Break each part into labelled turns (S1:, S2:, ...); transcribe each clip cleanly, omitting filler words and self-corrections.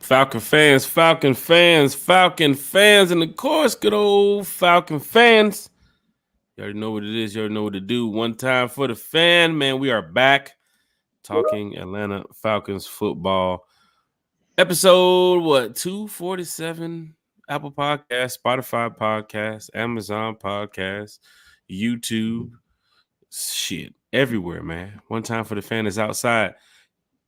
S1: Falcon fans, and of course, good old Falcon fans. You already know what it is. You already know what to do. One time for the fan, man. We are back talking Atlanta Falcons football. Episode 247? Apple Podcast, Spotify Podcast, Amazon Podcast, YouTube, shit, everywhere, man. One time for the fan is outside.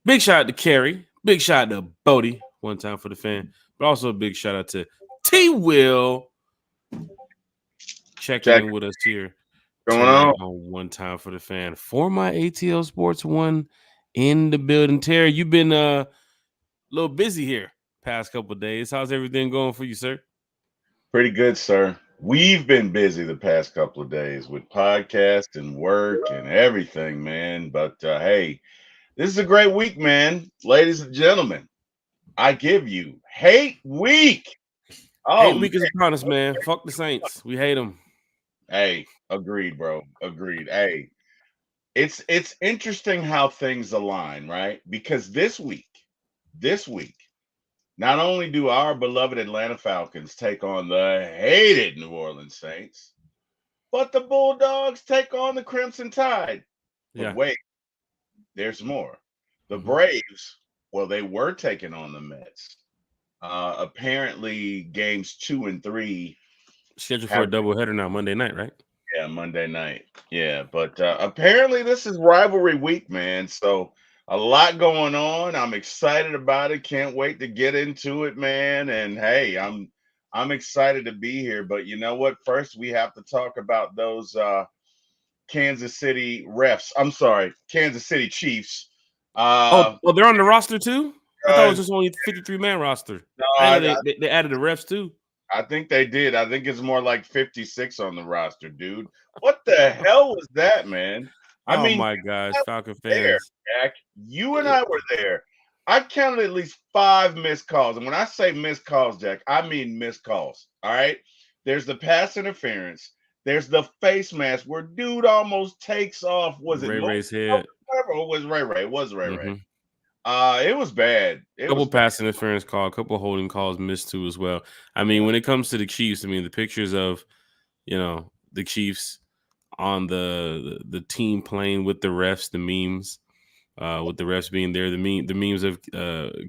S1: Big shout out to Kerry. Big shout out to Bodie. One time for the fan. But also a big shout out to T Will checking in with us here tonight on One Time for the Fan. For my ATL Sports One in the building. Terry, you've been a little busy here past couple of days. How's everything going for you, sir?
S2: Pretty good, sir. We've been busy the past couple of days with podcasts and work and everything, man. But hey, this is a great week, man. Ladies and gentlemen, I give you Hate Week.
S1: Hate Week is upon us, man. Fuck the Saints. We hate them.
S2: Hey, agreed, bro. Agreed. Hey, it's interesting how things align, right? Because this week, not only do our beloved Atlanta Falcons take on the hated New Orleans Saints, but the Bulldogs take on the Crimson Tide. But wait, there's more. The Braves, well, they were taking on the Mets. Apparently, games 2 and 3
S1: scheduled for a doubleheader now, Monday night, right?
S2: Yeah, Monday night. Yeah, but apparently this is rivalry week, man. So a lot going on. I'm excited about it. Can't wait to get into it, man. And hey, I'm excited to be here. But you know what? First, we have to talk about those Kansas City refs. I'm sorry, Kansas City Chiefs.
S1: They're on the roster too? I thought it was just only 53-man roster. No, they added the refs too.
S2: I think they did. I think it's more like 56 on the roster, dude. What the hell was that, man?
S1: I mean, my gosh, Falcon fans.
S2: There, Jack. You and I were there. I counted at least 5 missed calls. And when I say missed calls, Jack, I mean missed calls. All right. There's the pass interference. There's the face mask where dude almost takes off. Was it
S1: Ray's head?
S2: Or was Ray? It was Ray. It was bad.
S1: A couple pass interference call, a couple holding calls missed too as well. I mean, when it comes to the Chiefs, I mean, the pictures of, the Chiefs on the team playing with the refs, the memes, with the refs being there, the memes of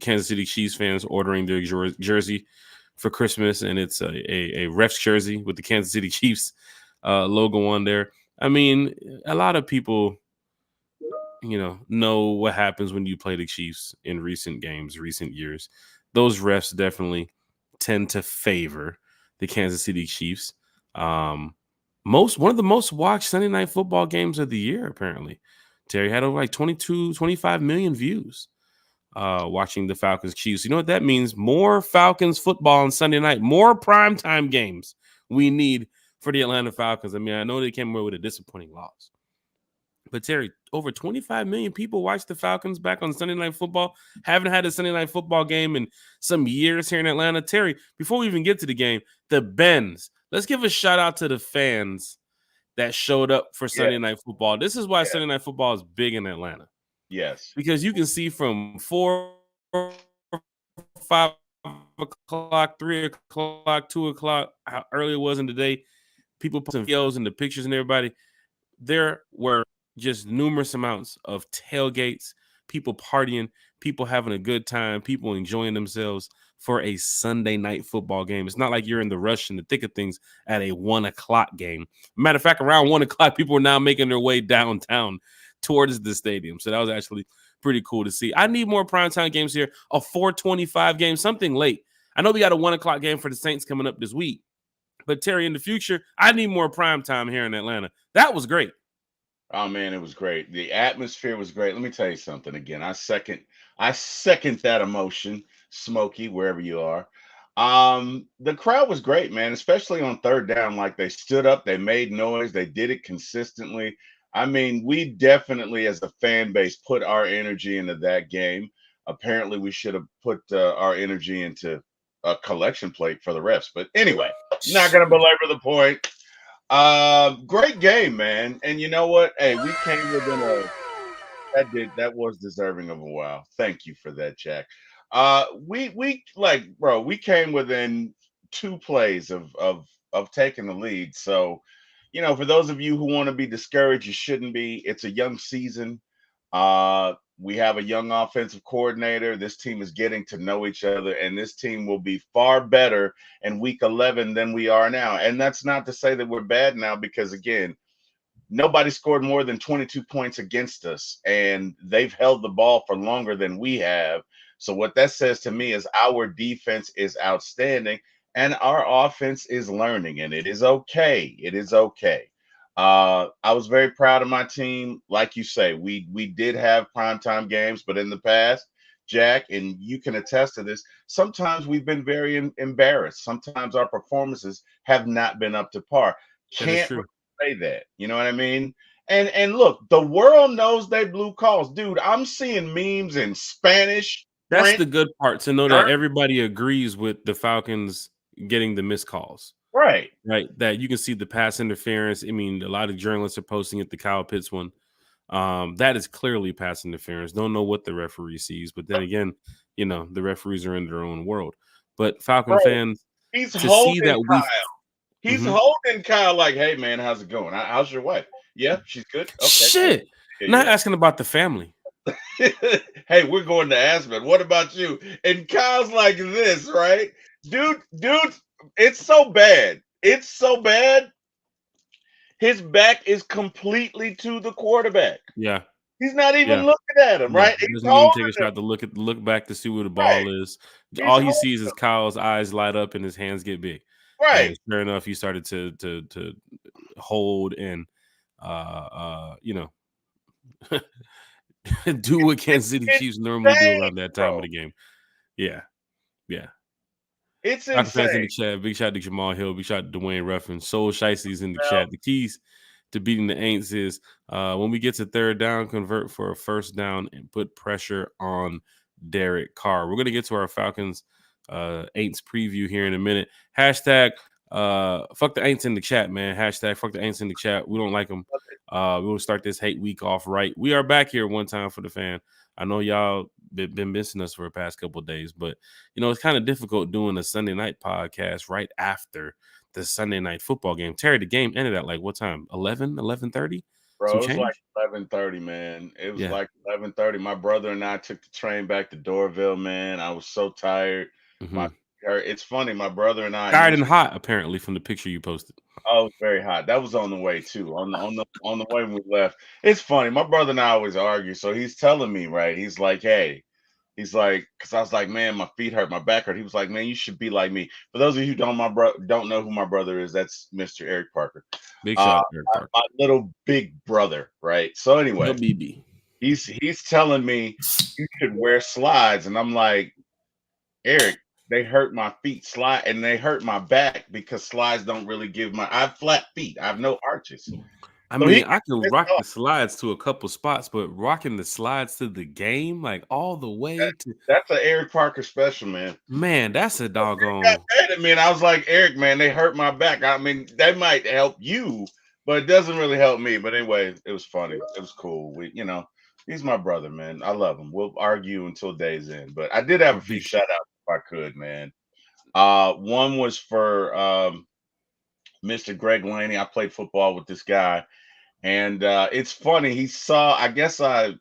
S1: Kansas City Chiefs fans ordering their jersey for Christmas, and it's a refs jersey with the Kansas City Chiefs logo on there. I mean, a lot of people know what happens when you play the Chiefs in recent games, recent years. Those refs definitely tend to favor the Kansas City Chiefs. One of the most watched Sunday night football games of the year, apparently. Terry had over like 25 million views watching the Falcons Chiefs. You know what that means? More Falcons football on Sunday night, more primetime games we need for the Atlanta Falcons. I mean, I know they came away with a disappointing loss. But Terry, over 25 million people watched the Falcons back on Sunday Night Football. Haven't had a Sunday Night Football game in some years here in Atlanta. Terry, before we even get to the game, the Bens. Let's give a shout out to the fans that showed up for Sunday Night Football. This is why Sunday Night Football is big in Atlanta.
S2: Yes.
S1: Because you can see from 4, 5 o'clock, 3 o'clock, 2 o'clock, how early it was in the day. People posting videos and the pictures and everybody. There were just numerous amounts of tailgates, people partying, people having a good time, people enjoying themselves for a Sunday night football game. It's not like you're in the rush and the thick of things at a 1 o'clock game. Matter of fact, around 1 o'clock, people are now making their way downtown towards the stadium. So that was actually pretty cool to see. I need more primetime games here. A 4:25 game, something late. I know we got a 1 o'clock game for the Saints coming up this week. But Terry, in the future, I need more primetime here in Atlanta. That was great.
S2: Oh man, it was great. The atmosphere was great. Let me tell you something again. I second that emotion, Smokey, wherever you are. The crowd was great, man, especially on third down. Like they stood up, they made noise, they did it consistently. I mean, we definitely, as a fan base, put our energy into that game. Apparently, we should have put our energy into a collection plate for the refs. But anyway, not gonna belabor the point. Great game, man. And you know what? Hey, we came within that was deserving of a wow. Thank you for that, Jack. We like, bro, we came within two plays of taking the lead. So, for those of you who want to be discouraged, you shouldn't be. It's a young season. We have a young offensive coordinator. This team is getting to know each other, and this team will be far better in week 11 than we are now. And that's not to say that we're bad now, because again, nobody scored more than 22 points against us, and they've held the ball for longer than we have. So what that says to me is our defense is outstanding and our offense is learning, and it is okay. It is okay. I was very proud of my team. Like you say, we did have primetime games, but in the past, Jack, and you can attest to this, sometimes we've been very embarrassed. Sometimes our performances have not been up to par.
S1: That is
S2: Can't
S1: true.
S2: say that. You know what I mean? And look, the world knows they blew calls. Dude, I'm seeing memes in Spanish,
S1: That's
S2: French,
S1: the good part, to know that
S2: German.
S1: everybody agrees with the Falcons getting the missed calls,
S2: Right.
S1: right? That you can see the pass interference. I mean, a lot of journalists are posting it, the Kyle Pitts one. That is clearly pass interference. Don't know what the referee sees, but then again, the referees are in their own world. But Falcon
S2: Bro,
S1: fans,
S2: he's
S1: to see
S2: holding
S1: that we
S2: Kyle. He's
S1: Mhm.
S2: holding Kyle like, hey man, how's it going? How's your wife? Yeah, she's good. Okay, cool.
S1: Shit, not
S2: Yeah,
S1: asking about the family.
S2: yeah. Hey, we're going to Aspen. What about you? And Kyle's like this, right? Dude, it's so bad. It's so bad. His back is completely to the quarterback.
S1: Yeah,
S2: He's not even
S1: yeah.
S2: looking at him,
S1: Yeah,
S2: right?
S1: he
S2: He's
S1: doesn't even
S2: holding
S1: take a
S2: him,
S1: shot to look back to see where the
S2: right?
S1: ball is.
S2: He's
S1: All he
S2: holding
S1: sees is Kyle's eyes light up and his hands get big. And
S2: right.
S1: sure enough, he started to hold and uh you know do what
S2: It's
S1: Kansas City Chiefs normally do
S2: insane,
S1: around that time of
S2: bro.
S1: the game. Yeah, yeah.
S2: It's
S1: Falcon fans in
S2: insane.
S1: the chat, big shout out to Jamal Hill, big shout out to Dwayne Ruffin, Soul Shicey's in the
S2: Well,
S1: chat. The keys to beating the Aints is when we get to third down, convert for a first down and put pressure on Derek Carr. We're gonna get to our Falcons Aints preview here in a minute. Hashtag fuck the Aints in the chat, man. Hashtag fuck the Aints in the chat. We don't like them. We will start this hate week off right. We are back here one time for the fan. I know y'all been missing us for the past couple of days, but it's kind of difficult doing a Sunday night podcast right after the Sunday night football game. Terry, the game ended at like what time? 11:30? Some
S2: bro, it was like
S1: change?
S2: 11:30, man. It was
S1: Yeah.
S2: like 11:30. My brother and I took the train back to Dorville, man. I was so tired. My
S1: Hmm.
S2: it's funny, my brother and I
S1: Tired
S2: usually.
S1: and hot, apparently, from the picture you posted.
S2: Oh, it's very hot. That was on the way too. On the way when we left. It's funny. My brother and I always argue. So he's telling me, right? He's like, hey, he's like, because I was like, man, my feet hurt, my back hurt. He was like, man, you should be like me. For those of you who don't know who my brother is, that's Mr. Eric Parker.
S1: Big
S2: Uh
S1: shot, Eric Parker.
S2: my little big brother, right? So
S1: Yo,
S2: anyway,
S1: BB.
S2: he's telling me you should wear slides. And I'm like, Eric, they hurt my feet slide and they hurt my back because slides don't really give I have flat feet. I have no arches.
S1: I
S2: So he
S1: mean,
S2: gets
S1: I can
S2: pissed
S1: rock
S2: off.
S1: the slides to a couple spots, but rocking the slides to the game, like all the way
S2: That,
S1: to
S2: that's an Eric Parker special, man.
S1: man, that's a
S2: He got
S1: doggone
S2: mad at me and I was like, Eric, man, they hurt my back. I mean, they might help you, but it doesn't really help me. But anyway, it was funny. It was cool. He's my brother, man. I love him. We'll argue until day's end. But I did have a few
S1: big.
S2: shout outs if I could, man. One was for Mr. Greg Laney. I played football with this guy. And it's funny. I guess I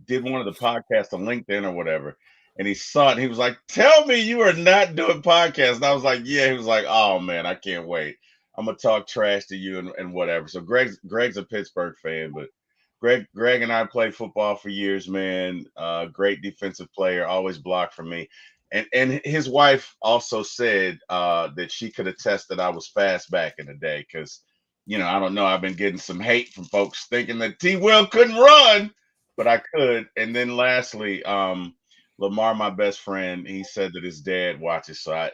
S2: did one of the podcasts on LinkedIn or whatever. And he saw it and he was like, tell me you are not doing podcasts. And I was like, yeah. He was like, oh man, I can't wait. I'm gonna talk trash to you and whatever. So Greg's a Pittsburgh fan, but Greg and I played football for years, man. Great defensive player, always blocked for me. And his wife also said that she could attest that I was fast back in the day because I don't know. I've been getting some hate from folks thinking that T Will couldn't run, but I could. And then lastly, Lamar, my best friend, he said that his dad watches. So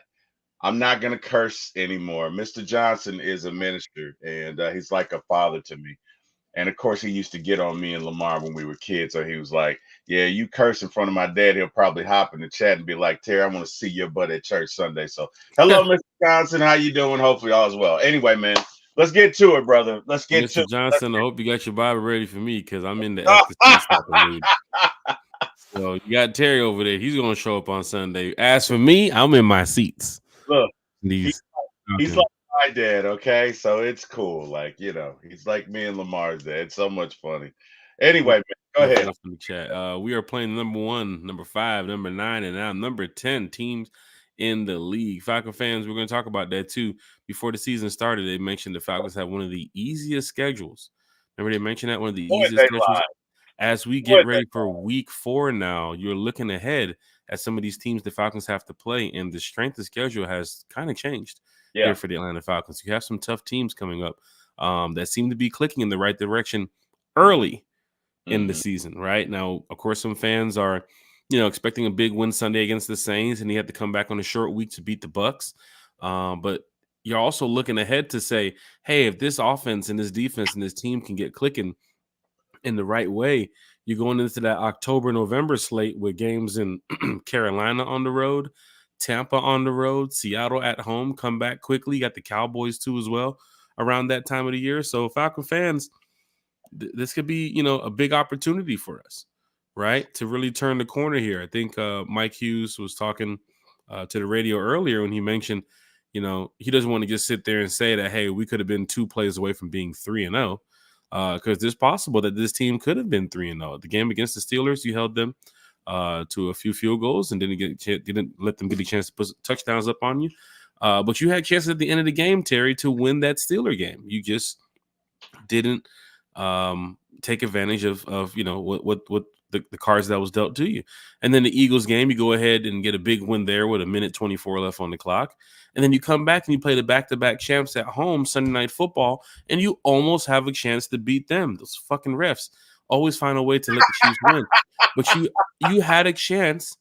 S2: I'm not gonna curse anymore. Mr. Johnson is a minister, and he's like a father to me. And of course, he used to get on me and Lamar when we were kids. So he was like, "Yeah, you curse in front of my dad, he'll probably hop in the chat and be like, Terry, I want to see your butt at church Sunday." So, hello, Mr. Johnson, how you doing? Hopefully, all is well. Anyway, man, let's get to it, brother. Let's get to
S1: Mr.
S2: it. Let's
S1: Johnson, I hope you got your Bible ready for me because I'm in the F the seats type of mood. So you got Terry over there. He's going to show up on Sunday. As for me, I'm in my seats.
S2: Look, he,
S1: These
S2: he's
S1: Falcons.
S2: like my dad, okay? So it's cool. Like, he's like me and Lamar's dad. It's so much funny. Anyway, man, go
S1: Real
S2: ahead.
S1: fast in the chat. We are playing number 1, number 5, number 9, and now number 10 teams in the league. Falcon fans, we're going to talk about that too. Before the season started, they mentioned the Falcons have one of the easiest schedules. Remember they mentioned that one of the
S2: Boy,
S1: easiest
S2: they
S1: schedules.
S2: lied.
S1: As we
S2: Boy,
S1: get ready for week 4 now, you're looking ahead at some of these teams the Falcons have to play, and the strength of schedule has kind of changed here
S2: yeah.
S1: for the Atlanta Falcons. You have some tough teams coming up that seem to be clicking in the right direction early in the
S2: Hmm.
S1: season, right? Now, of course, some fans are, expecting a big win Sunday against the Saints, and he had to come back on a short week to beat the Bucks. But you're also looking ahead to say, hey, if this offense and this defense and this team can get clicking in the right way, you're going into that October, November slate with games in Carolina on the road, Tampa on the road, Seattle at home, come back quickly. You got the Cowboys too as well around that time of the year. So Falcon fans, this could be, a big opportunity for us, right? To really turn the corner here. I think Mike Hughes was talking to the radio earlier when he mentioned, he doesn't want to just sit there and say that, hey, we could have been 2 plays away from being 3-0. Because it's possible that this team could have been 3-0. The game against the Steelers, you held them to a few field goals and didn't let them get a chance to put touchdowns up on you. But you had chances at the end of the game, Terry, to win that Steeler game. You just didn't take advantage of what the cards that was dealt to you. And then the Eagles game, you go ahead and get a big win there with 1:24 left on the clock. And then you come back and you play the back-to-back champs at home, Sunday Night Football, and you almost have a chance to beat them. Those fucking refs always find a way to let the Chiefs win. But you had a chance.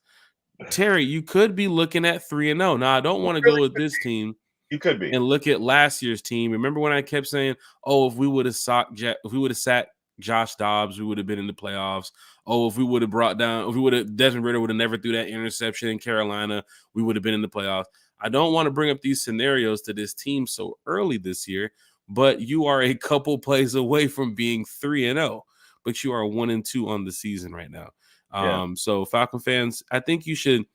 S1: Terry, you could be looking at 3-0. Now, I don't want to go with this team
S2: You could be.
S1: and look at last year's team. Remember when I kept saying, "Oh, if we would have sat Josh Dobbs, we would have been in the playoffs. Oh, if we would have Desmond Ritter would have never threw that interception in Carolina, we would have been in the playoffs." I don't want to bring up these scenarios to this team so early this year, but you are a couple plays away from being 3-0, but you are 1-2 on the season right now.
S2: Yeah.
S1: So Falcon fans, I think you should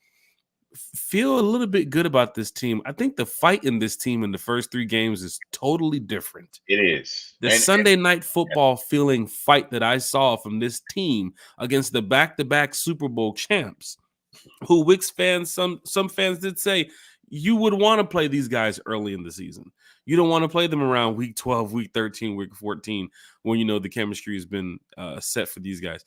S1: feel a little bit good about this team. I think the fight in this team in the first 3 games is totally different.
S2: It is.
S1: The
S2: And
S1: Sunday night football feeling fight that I saw from this team against the back-to-back Super Bowl champs, who Wicks fans, some fans did say you would want to play these guys early in the season. You don't want to play them around week 12, week 13, week 14, when you know the chemistry has been set for these guys.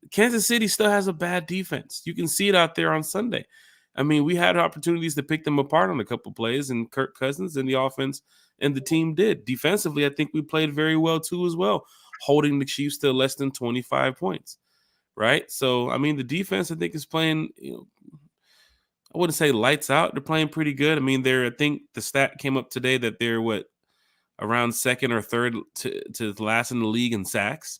S1: Kansas City still has a bad defense. You can see it out there on Sunday. I mean, we had opportunities to pick them apart on a couple plays, and Kirk Cousins and the offense and the team did. Defensively, I think we played very well too as well, holding the Chiefs to less than 25 points, right? So, I mean, the defense, I think, is playing, I wouldn't say lights out. They're playing pretty good. I mean, I think the stat came up today that they're around second or third to last in the league in sacks.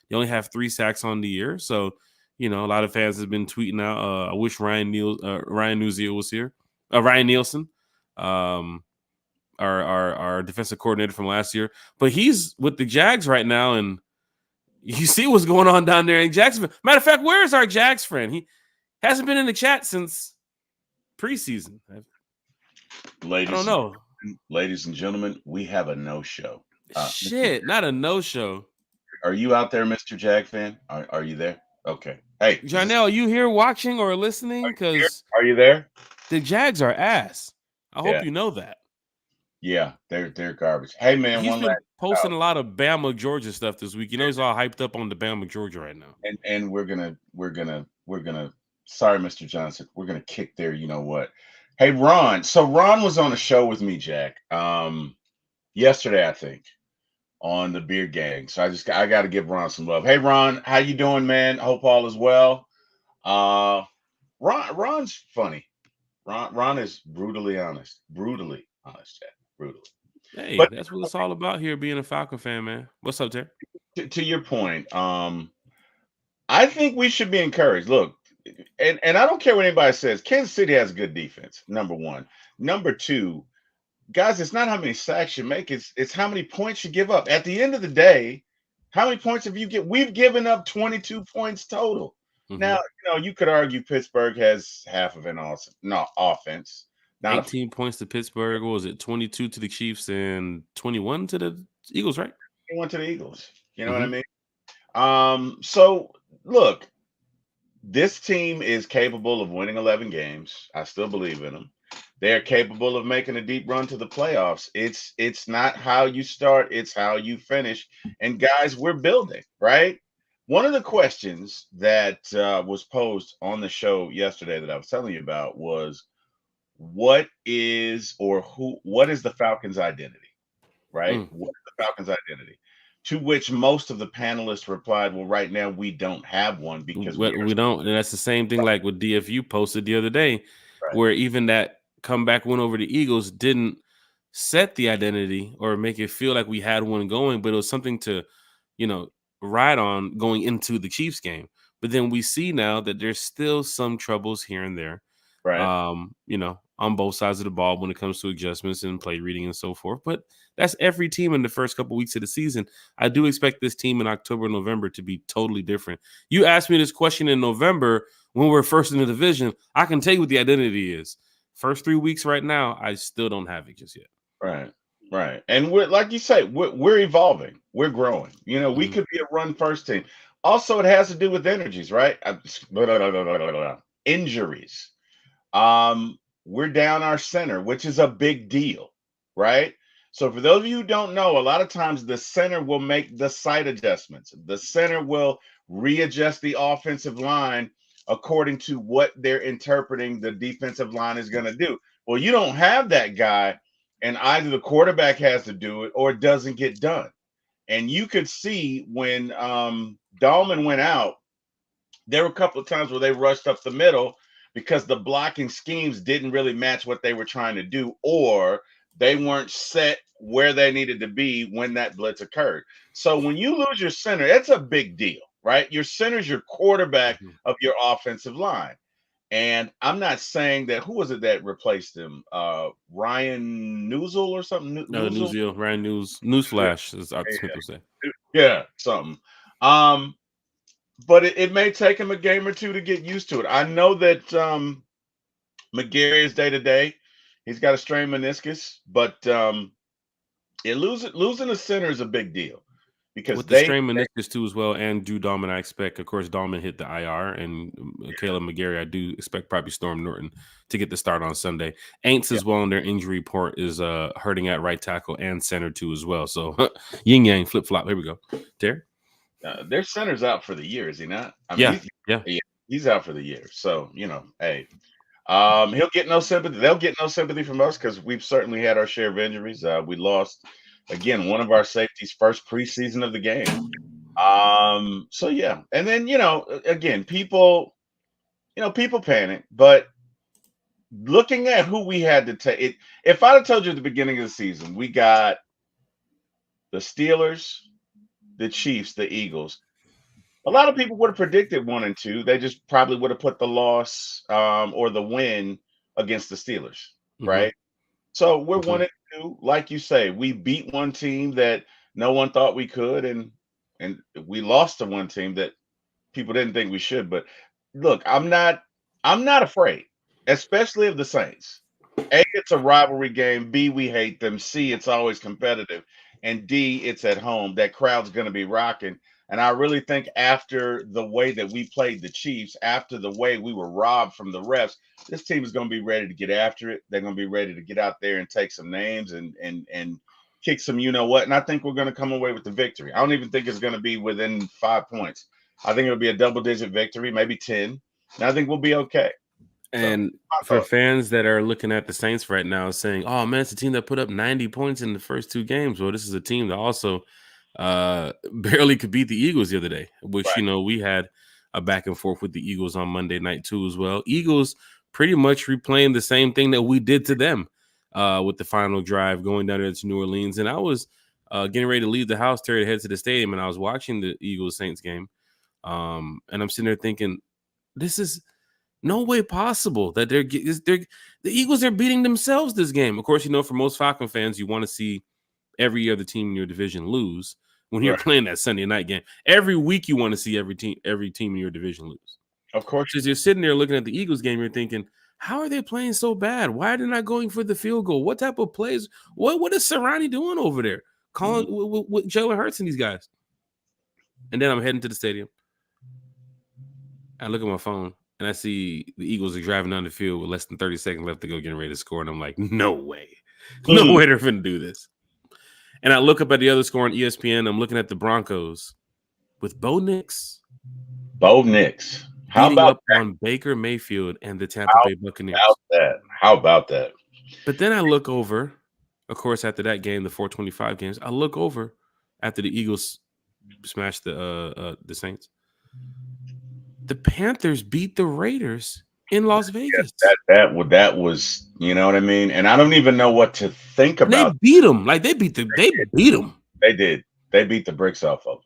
S1: They only have 3 sacks on the year. So, a lot of fans have been tweeting out, I wish Ryan Nuzio was here. Ryan Nielsen, our defensive coordinator from last year. But he's with the Jags right now, and you see what's going on down there in Jacksonville. Matter of fact, where is our Jags friend? He hasn't been in the chat since preseason. I don't
S2: ladies,
S1: know.
S2: ladies and gentlemen, we have a no-show.
S1: Shit, not a no-show.
S2: Are you out there, Mr. Jag fan? Are you there? Okay. Hey,
S1: Janelle, are you here watching or listening? Because
S2: are you there?
S1: the Jags are ass. I hope
S2: Yeah.
S1: you know that.
S2: Yeah, they're garbage. Hey man,
S1: He's
S2: one
S1: been
S2: last
S1: posting a lot of Bama, Georgia stuff this week. He's all hyped up on the Bama, Georgia right now.
S2: and we're gonna sorry, Mr. Johnson, we're gonna kick there, you know what. Hey Ron. So Ron was on a show with me, Jack. Yesterday, I think, on the Beer Gang. So I gotta give Ron some love. Hey Ron, how you doing, man? Hope all is well. Uh Ron's funny. Ron is brutally honest. Brutally honest, Jack. Brutally.
S1: Hey,
S2: But
S1: that's what it's all about here, being a Falcon fan, man. What's up, Terry?
S2: to your point, I think we should be encouraged. Look, and I don't care what anybody says. Kansas City has a good defense. Number one. Number two, guys, it's not how many sacks you make. It's how many points you give up. At the end of the day, how many points have you get? We've given up 22 points total. Now,
S1: Hmm.
S2: you could argue Pittsburgh has half of an no offense, not a
S1: 18 points to Pittsburgh. What was it? 22 to the Chiefs and 21 to the Eagles, right?
S2: one to the Eagles. You know what I
S1: Hmm.
S2: mean? So look, this team is capable of winning 11 games. I still believe in them. They're capable of making a deep run to the playoffs. It's not how you start, it's how you finish. And guys, we're building, right? One of the questions that was posed on the show yesterday that I was telling you about was what is the Falcons' identity, right?
S1: Mm.
S2: What is the Falcons' identity? To which most of the panelists replied, well, right now we don't have one because we are
S1: We don't, and that's the same thing like what DFU posted the other day,
S2: right,
S1: where even that comeback win over the Eagles didn't set the identity or make it feel like we had one going, but it was something to, you know, ride on going into the Chiefs game. But then we see now that there's still some troubles here and there,
S2: right.
S1: on both sides of the ball when it comes to adjustments and play reading and so forth. But that's every team in the first couple weeks of the season. I do expect this team in October and November to be totally different. You asked me this question in November when we're first in the division. I can tell you what the identity is. First 3 weeks right now, I still don't have it just yet.
S2: Right. Right. And we're like you say, we're evolving. We're growing. We
S1: Hmm.
S2: could be a run first team. Also, it has to do with energies, right? Injuries. We're down our center, which is a big deal, right? So for those of you who don't know, a lot of times the center will make the site adjustments. The center will readjust the offensive line according to what they're interpreting the defensive line is going to do. Well, you don't have that guy, and either the quarterback has to do it or it doesn't get done. And you could see when Dahlman went out, there were a couple of times where they rushed up the middle because the blocking schemes didn't really match what they were trying to do, or they weren't set where they needed to be when that blitz occurred. So when you lose your center, that's a big deal, right? Your center's your quarterback
S1: Hmm.
S2: of your offensive line. And I'm not saying that who was it that replaced him? Ryan Newsel or something? Newsel?
S1: Ryan
S2: Yeah,
S1: Newsflash, as Arthur Smith would say.
S2: yeah, something. Um, but it may take him a game or two to get used to it. I know that McGarry is day to day. He's got a strained meniscus, but losing a center is a big deal because
S1: With the strain meniscus too as well, and Drew Dalman, I expect, of course, Dalman hit the IR, and Caleb McGarry, I do expect probably Storm Norton to get the start on Sunday. Aints
S2: yeah,
S1: as well in their injury report is hurting at right tackle and center too as well. So yin yang flip flop. Here we go. Terry?
S2: their center's out for the year, is he not? I mean,
S1: Yeah, yeah.
S2: he's out for the year. So hey, he'll get no sympathy. They'll get no sympathy from us because we've certainly had our share of injuries. We lost again one of our safeties first preseason of the game. So yeah, and then again, people panic, but looking at who we had to take it, if I'd have told you at the beginning of the season, we got the Steelers, the Chiefs, the Eagles. A lot of people would have predicted 1 and 2. They just probably would have put the loss or the win against the Steelers,
S1: Hmm.
S2: right? So we're
S1: Hmm.
S2: 1 and 2. Like you say, we beat one team that no one thought we could, and we lost to one team that people didn't think we should. But look, I'm not afraid, especially of the Saints. A, it's a rivalry game. B, we hate them. C, it's always competitive. And D, it's at home. That crowd's going to be rocking. And I really think after the way that we played the Chiefs, after the way we were robbed from the refs, this team is going to be ready to get after it. They're going to be ready to get out there and take some names and kick some you know what. And I think we're going to come away with the victory. I don't even think it's going to be within 5 points. I think it'll be a double-digit victory, maybe 10. And I think we'll be okay. So,
S1: And
S2: my
S1: for
S2: thought.
S1: fans that are looking at the Saints right now saying, "Oh man, it's a team that put up 90 points in the first two games." Well, this is a team that also barely could beat the Eagles the other day, which
S2: Right.
S1: we had a back and forth with the Eagles on Monday night too as well. Eagles pretty much replaying the same thing that we did to them with the final drive going down there to New Orleans. And I was getting ready to leave the house, Terry, to head to the stadium, and I was watching the Eagles Saints game. And I'm sitting there thinking, this is no way possible that the Eagles are beating themselves this game. Of course, for most Falcon fans, you want to see every other team in your division lose when you're
S2: Right.
S1: playing that Sunday night game. Every week, you want to see every team in your division lose.
S2: Of course.
S1: So as you're sitting there looking at the Eagles game, you're thinking, how are they playing so bad? Why are they not going for the field goal? What type of plays? What is Sirianni doing over there? Calling
S2: Mhm.
S1: with Jalen Hurts and these guys. And then I'm heading to the stadium. I look at my phone and I see the Eagles are driving down the field with less than 30 seconds left to go, getting ready to score. And I'm like, no way. No
S2: Mm.
S1: way they're going to do this. And I look up at the other score on ESPN. I'm looking at the Broncos with Bo Nix
S2: Bo Nix. How
S1: beating
S2: about
S1: up on Baker Mayfield and the Tampa
S2: how
S1: Bay Buccaneers.
S2: about that? How about that?
S1: But then I look over, of course, after that game, the 425 games, I look over after the Eagles smashed the Saints. The Panthers beat the Raiders in Las
S2: Yes,
S1: Vegas.
S2: that was, you know what I mean? And I don't even know what to think
S1: And they
S2: about.
S1: beat them. Like they beat them.
S2: They did. They beat the bricks off of them.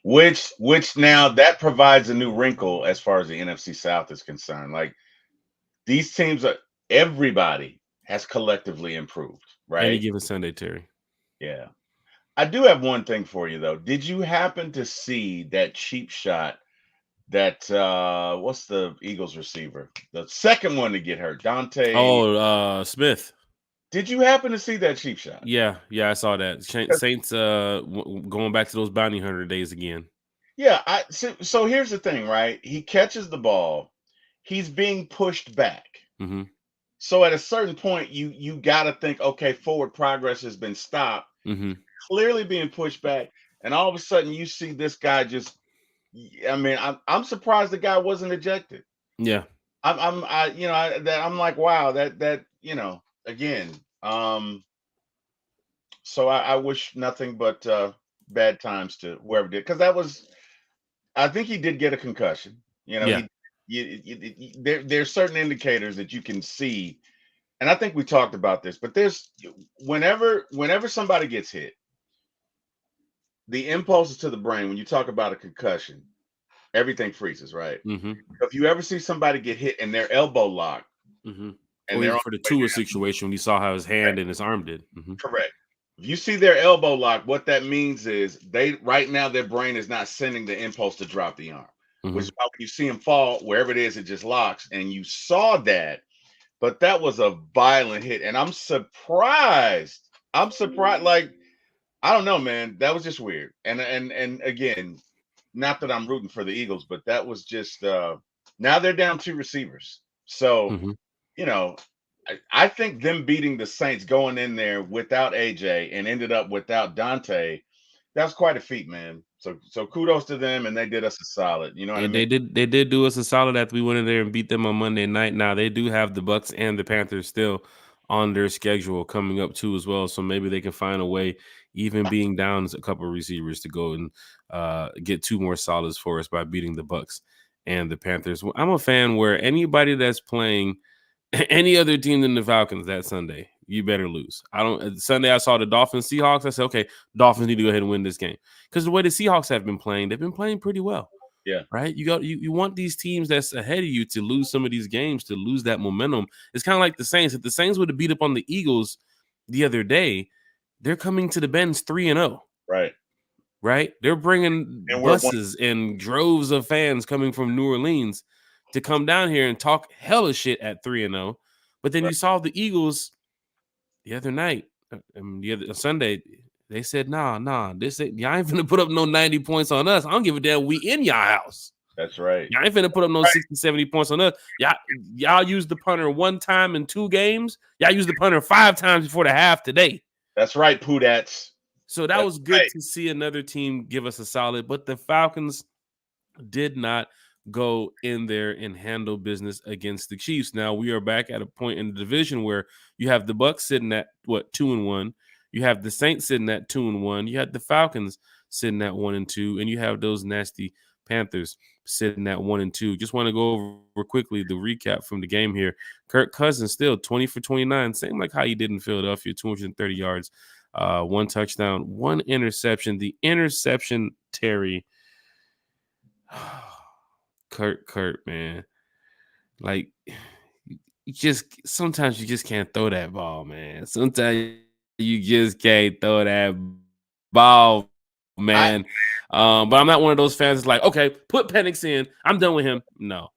S2: Which now that provides a new wrinkle as far as the NFC South is concerned. Like these teams are everybody has collectively improved,
S1: Any
S2: right?
S1: given Sunday, Terry.
S2: Yeah. I do have one thing for you though. Did you happen to see that cheap shot that what's the Eagles receiver? The second one to get hurt, Dante.
S1: Oh, Smith.
S2: Did you happen to see that cheap shot?
S1: Yeah, I saw that. Saints going back to those bounty hunter days again.
S2: Yeah, so here's the thing, right? He catches the ball, he's being pushed back.
S1: Mm-hmm.
S2: So at a certain point, you got to think, okay, forward progress has been stopped,
S1: Mm-hmm.
S2: clearly being pushed back, and all of a sudden you see this guy just. I mean, I'm surprised the guy wasn't ejected.
S1: Yeah.
S2: I'm like, wow, that again. So I wish nothing but bad times to whoever did, because that was. I think he did get a concussion. You know,
S1: Yeah.
S2: there's certain indicators that you can see, and I think we talked about this, but there's whenever somebody gets hit, the impulses to the brain when you talk about a concussion, everything freezes, right?
S1: Mm-hmm.
S2: If you ever see somebody get hit and their elbow locked
S1: Mm-hmm.
S2: and
S1: Or
S2: they're
S1: even
S2: on
S1: for the
S2: the way
S1: Tua
S2: down,
S1: situation when you saw how his hand and his arm did. Mm-hmm.
S2: correct. If you see their elbow locked, what that means is they right now their brain is not sending the impulse to drop the arm, which
S1: Mm-hmm.
S2: is why when you see him fall, wherever it is, it just locks. And you saw that, but that was a violent hit, and I'm surprised. I'm surprised. Like I don't know, man. That was just weird. And again, not that I'm rooting for the Eagles, but that was just now they're down two receivers. So,
S1: Mm-hmm.
S2: you know, I think them beating the Saints going in there without AJ and ended up without Dante, that's quite a feat, man. So kudos to them, and they did us a solid. You know what I
S1: Yeah,
S2: mean?
S1: they did do us a solid after we went in there and beat them on Monday night. Now they do have the Bucks and the Panthers still on their schedule coming up too as well. So maybe they can find a way, even being down a couple of receivers, to go and get two more solids for us by beating the Bucks and the Panthers. I'm a fan where anybody that's playing any other team than the Falcons that Sunday, you better lose. I don't. Sunday I saw the Dolphins Seahawks. I said, okay, Dolphins need to go ahead and win this game because the way the Seahawks have been playing, they've been playing pretty well.
S2: Yeah,
S1: Right? You want these teams that's ahead of you to lose some of these games, to lose that momentum. It's kind of like the Saints. If the Saints would have beat up on the Eagles the other day, they're coming to the Benz 3-0.
S2: right.
S1: Right? They're bringing
S2: And we're one.
S1: buses and droves of fans coming from New Orleans to come down here and talk hella shit at 3-0. But then
S2: Right.
S1: you saw the Eagles the other night, the other Sunday. They said, nah, y'all ain't finna put up no 90 points on us. I don't give a damn. We in y'all house.
S2: That's right.
S1: Y'all ain't finna put up no
S2: Right.
S1: 60, 70 points on us. Y'all used the punter one time in 2 games. Y'all used the punter 5 times before the half today.
S2: That's right, Poodats.
S1: So that
S2: That's
S1: was good
S2: right.
S1: to see another team give us a solid, but the Falcons did not go in there and handle business against the Chiefs. Now we are back at a point in the division where you have the Bucks sitting at 2-1, you have the Saints sitting at 2-1, you had the Falcons sitting at 1-2, and you have those nasty Panthers sitting at 1-2. Just want to go over quickly the recap from the game here. Kirk Cousins still 20 for 29, same like how he did in Philadelphia, 230 yards, 1 touchdown, 1 interception. The interception, Terry. Kurt, man. Like you just sometimes you just can't throw that ball, man. Sometimes you just can't throw that ball,
S2: I
S1: man. But I'm not one of those fans that's like, okay, put Penix in. I'm done with him. No.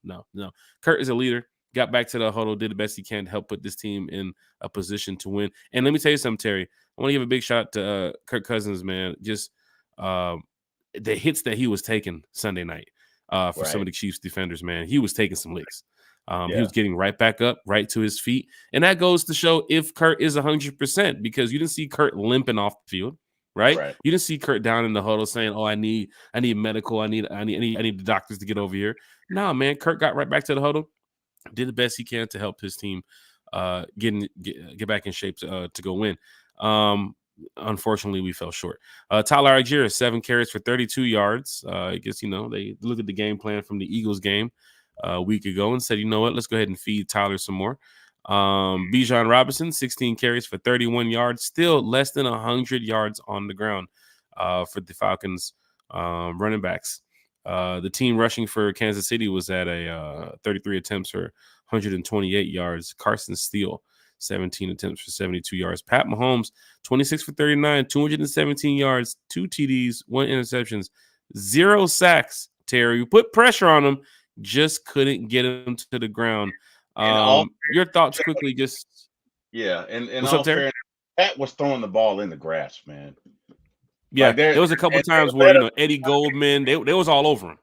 S1: Kurt is a leader. Got back to the huddle, did the best he can to help put this team in a position to win. And let me tell you something, Terry. I want to give a big shout out to Kirk Cousins, man. Just the hits that he was taking Sunday night for some of
S2: Right.
S1: the Chiefs defenders, man. He was taking some licks. He
S2: Yeah.
S1: was getting right back up, right to his feet. And that goes to show if Kurt is 100%, because you didn't see Kurt limping off the field, right?
S2: Right.
S1: You didn't see Kurt down in the huddle saying, "Oh, I need medical. I need the doctors to get over here." No, man. Kurt got right back to the huddle, did the best he can to help his team get back in shape to go win. Unfortunately, we fell short. Tyler Algier, 7 carries for 32 yards. I guess, they looked at the game plan from the Eagles game a week ago and said, you know what, let's go ahead and feed Tyler some more. Bijan Robinson, 16 carries for 31 yards, still less than 100 yards on the ground for the Falcons running backs. The team rushing for Kansas City was at a 33 attempts for 128 yards. Carson Steele, 17 attempts for 72 yards. Pat Mahomes, 26 for 39, 217 yards, 2 TDs, 1 interceptions, 0 sacks. Terry, you put pressure on him, just couldn't get him to the ground. Your thoughts quickly, just
S2: and
S1: what's
S2: all
S1: up, Terry?
S2: fairness, Pat was throwing the ball in the grass, man.
S1: Yeah,
S2: Like
S1: there was a couple times where Eddie Goldman, they was all over him,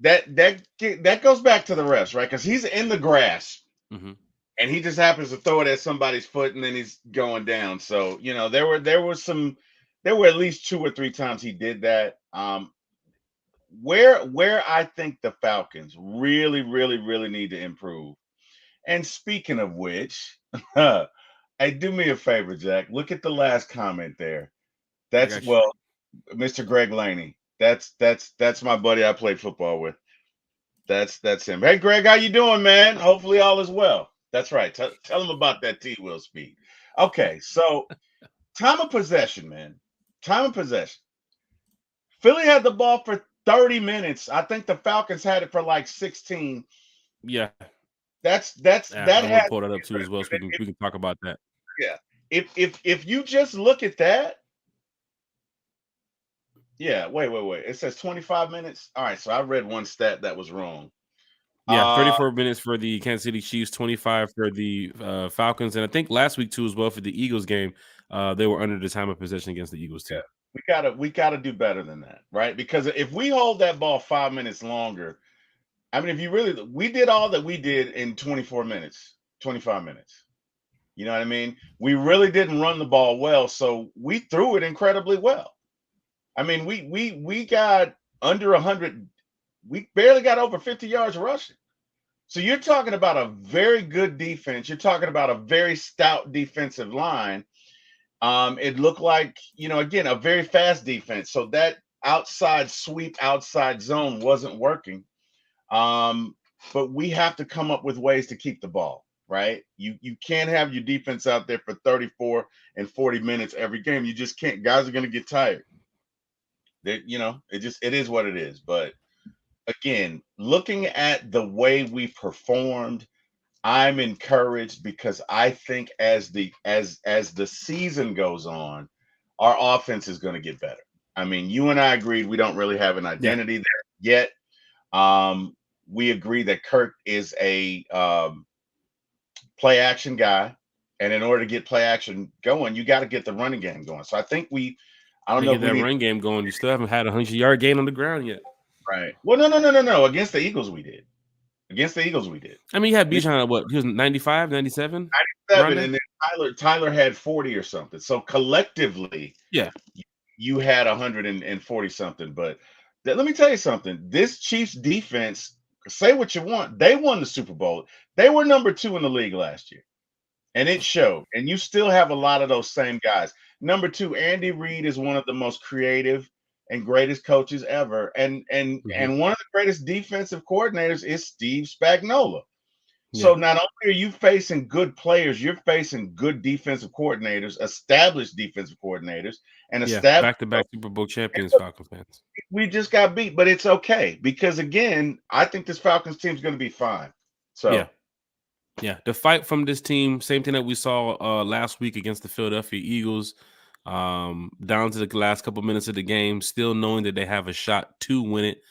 S2: that goes back to the refs, right? Because he's in the grass.
S1: Mm-hmm.
S2: And he just happens to throw it at somebody's foot, and then he's going down. So there were at least 2 or 3 times he did that. Where I think the Falcons really, really, really need to improve. And speaking of which, hey, do me a favor, Jack. Look at the last comment there. That's Mr. Greg Laney. That's my buddy I played football with. That's him. Hey, Greg, how you doing, man? Hopefully all is well. That's right. Tell him about that T-Will speed. Okay, so time of possession, man. Time of possession. Philly had the ball for 30 minutes. I think the Falcons had it for like 16.
S1: Yeah.
S2: That
S1: I'm gonna pull that up too as well, so we can talk about that.
S2: Yeah. If you just look at that. Yeah, wait. It says 25 minutes. All right, so I read one stat that was wrong.
S1: Yeah, 34 minutes for the Kansas City Chiefs, 25 for the Falcons, and I think last week too as well for the Eagles game. They were under the time of possession against the Eagles too.
S2: Yeah. We gotta do better than that, right? Because if we hold that ball 5 minutes longer, I mean, we did all that we did in 24 minutes, 25 minutes. You know what I mean? We really didn't run the ball well, so we threw it incredibly well. I mean, we got under 100. We barely got over 50 yards rushing. So you're talking about a very good defense. You're talking about a very stout defensive line. It looked like, again, a very fast defense. So that outside sweep, outside zone wasn't working. But we have to come up with ways to keep the ball, right? You can't have your defense out there for 34 and 40 minutes every game. You just can't. Guys are going to get tired. It is what it is. But again, looking at the way we performed, I'm encouraged because I think as the season goes on, our offense is going to get better. I mean, you and I agreed we don't really have an identity there yet. We agree that Kirk is a play action guy, and in order to get play action going, you got to get the running game going. So I think I don't know if
S1: get that run game going. You still haven't had a 100-yard gain on the ground yet.
S2: Right. Well, no. Against the Eagles, we did.
S1: I mean, you had Bijan at what? He was 95, 97?
S2: 97, and then Tyler had 40 or something. So collectively,
S1: yeah,
S2: you had 140 something. But let me tell you something. This Chiefs defense, say what you want, they won the Super Bowl. They were number 2 in the league last year. And it showed. And you still have a lot of those same guys. Number 2, Andy Reid is one of the most creative and greatest coaches ever. And one of the greatest defensive coordinators is Steve Spagnuolo. So not only are you facing good players, you're facing good defensive coordinators, established defensive coordinators, and established
S1: back-to-back Super Bowl champions, Falcons fans.
S2: We just got beat, but it's okay because again, I think this Falcons team is going to be fine. So
S1: yeah, the fight from this team, same thing that we saw last week against the Philadelphia Eagles. down to the last couple minutes of the game, still knowing that they have a shot to win it.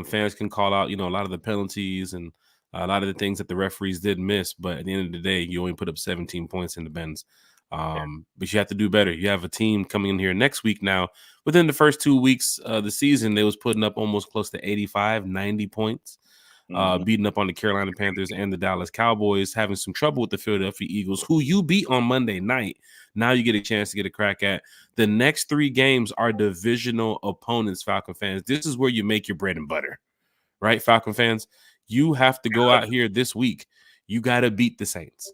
S1: Fans can call out, a lot of the penalties and a lot of the things that the referees did miss, but at the end of the day, you only put up 17 points in the Bends. But you have to do better. You have a team coming in here next week now. Within the first 2 weeks of the season, they was putting up almost close to 85, 90 points. Beating up on the Carolina Panthers and the Dallas Cowboys, having some trouble with the Philadelphia Eagles, who you beat on Monday night. Now you get a chance to get a crack at. The next 3 games are divisional opponents, Falcon fans. This is where you make your bread and butter, right, Falcon fans? You have to go out here this week. You got to beat the Saints,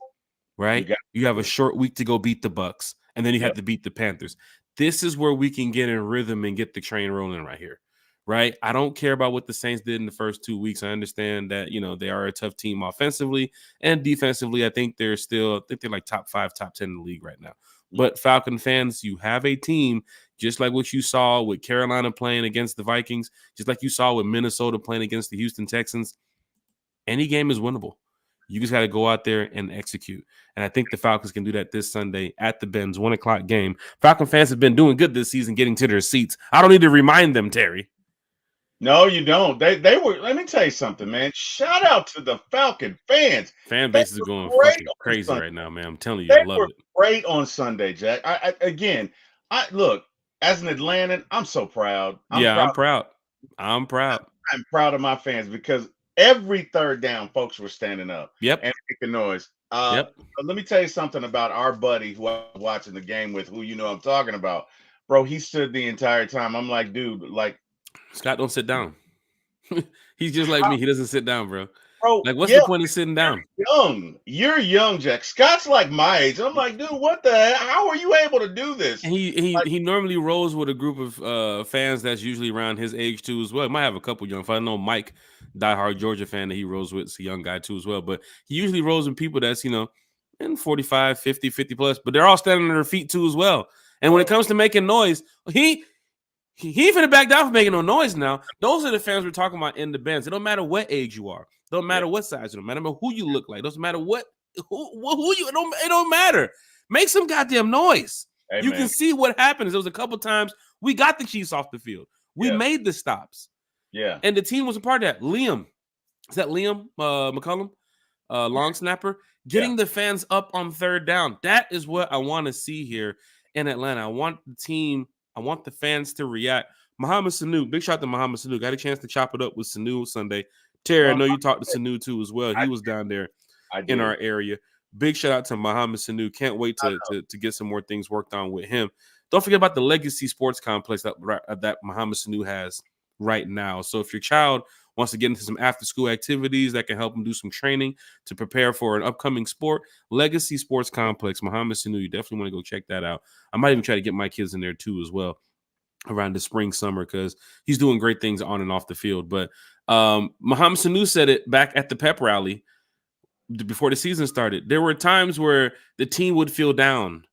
S1: right? You have a short week to go beat the Bucks, and then you have to beat the Panthers. This is where we can get in rhythm and get the train rolling right here. Right. I don't care about what the Saints did in the first 2 weeks. I understand that, they are a tough team offensively and defensively. I think they're like top 5, top 10 in the league right now. But Falcon fans, you have a team just like what you saw with Carolina playing against the Vikings, just like you saw with Minnesota playing against the Houston Texans. Any game is winnable. You just got to go out there and execute. And I think the Falcons can do that this Sunday at the Benz, 1:00 game. Falcon fans have been doing good this season getting to their seats. I don't need to remind them, Terry.
S2: No, you don't. They were. Let me tell you something, man. Shout out to the Falcon fans.
S1: Fan bases are going fucking crazy right now, man. I'm telling you,
S2: I
S1: love it.
S2: Great on Sunday, Jack. I look, as an Atlantan, I'm so proud.
S1: I'm proud. I'm
S2: proud of my fans because every third down, folks were standing up.
S1: Yep.
S2: And making noise. Let me tell you something about our buddy who I was watching the game with, who I'm talking about. Bro, he stood the entire time. I'm like, dude, like,
S1: Scott don't sit down. He's just like me. He doesn't sit down, bro.
S2: Bro,
S1: like, what's the point of sitting down?
S2: You're young, Jack. Scott's like my age. I'm like, dude, what the hell? How are you able to do this?
S1: And he normally rolls with a group of fans that's usually around his age too as well. He might have a couple young fans. I know Mike, diehard Georgia fan that he rolls with, is a young guy too as well. But he usually rolls with people that's, in 45, 50 plus. But they're all standing on their feet too as well. And when it comes to making noise, he finna back down for making no noise now. Those are the fans we're talking about in the Benz. It don't matter what age you are. It don't matter what size. It don't matter who you look like. It doesn't matter who you. It don't matter. Make some goddamn noise. Hey, you can see what happens. There was a couple times we got the Chiefs off the field. We made the stops.
S2: Yeah.
S1: And the team was a part of that. Liam. Is that Liam McCullum? Long snapper. Getting the fans up on third down. That is what I want to see here in Atlanta. I want the fans to react. Muhammad Sanu, big shout out to Muhammad Sanu. Got a chance to chop it up with Sanu Sunday. Terry, I know you talked to Sanu too as well. He was down there in our area. Big shout out to Muhammad Sanu. Can't wait to get some more things worked on with him. Don't forget about the Legacy Sports Complex that Muhammad Sanu has right now. So if your child wants to get into some after-school activities that can help them do some training to prepare for an upcoming sport, Legacy Sports Complex, Muhammad Sanu, you definitely want to go check that out. I might even try to get my kids in there too as well around the spring, summer, because he's doing great things on and off the field. But Muhammad Sanu said it back at the pep rally before the season started. There were times where the team would feel down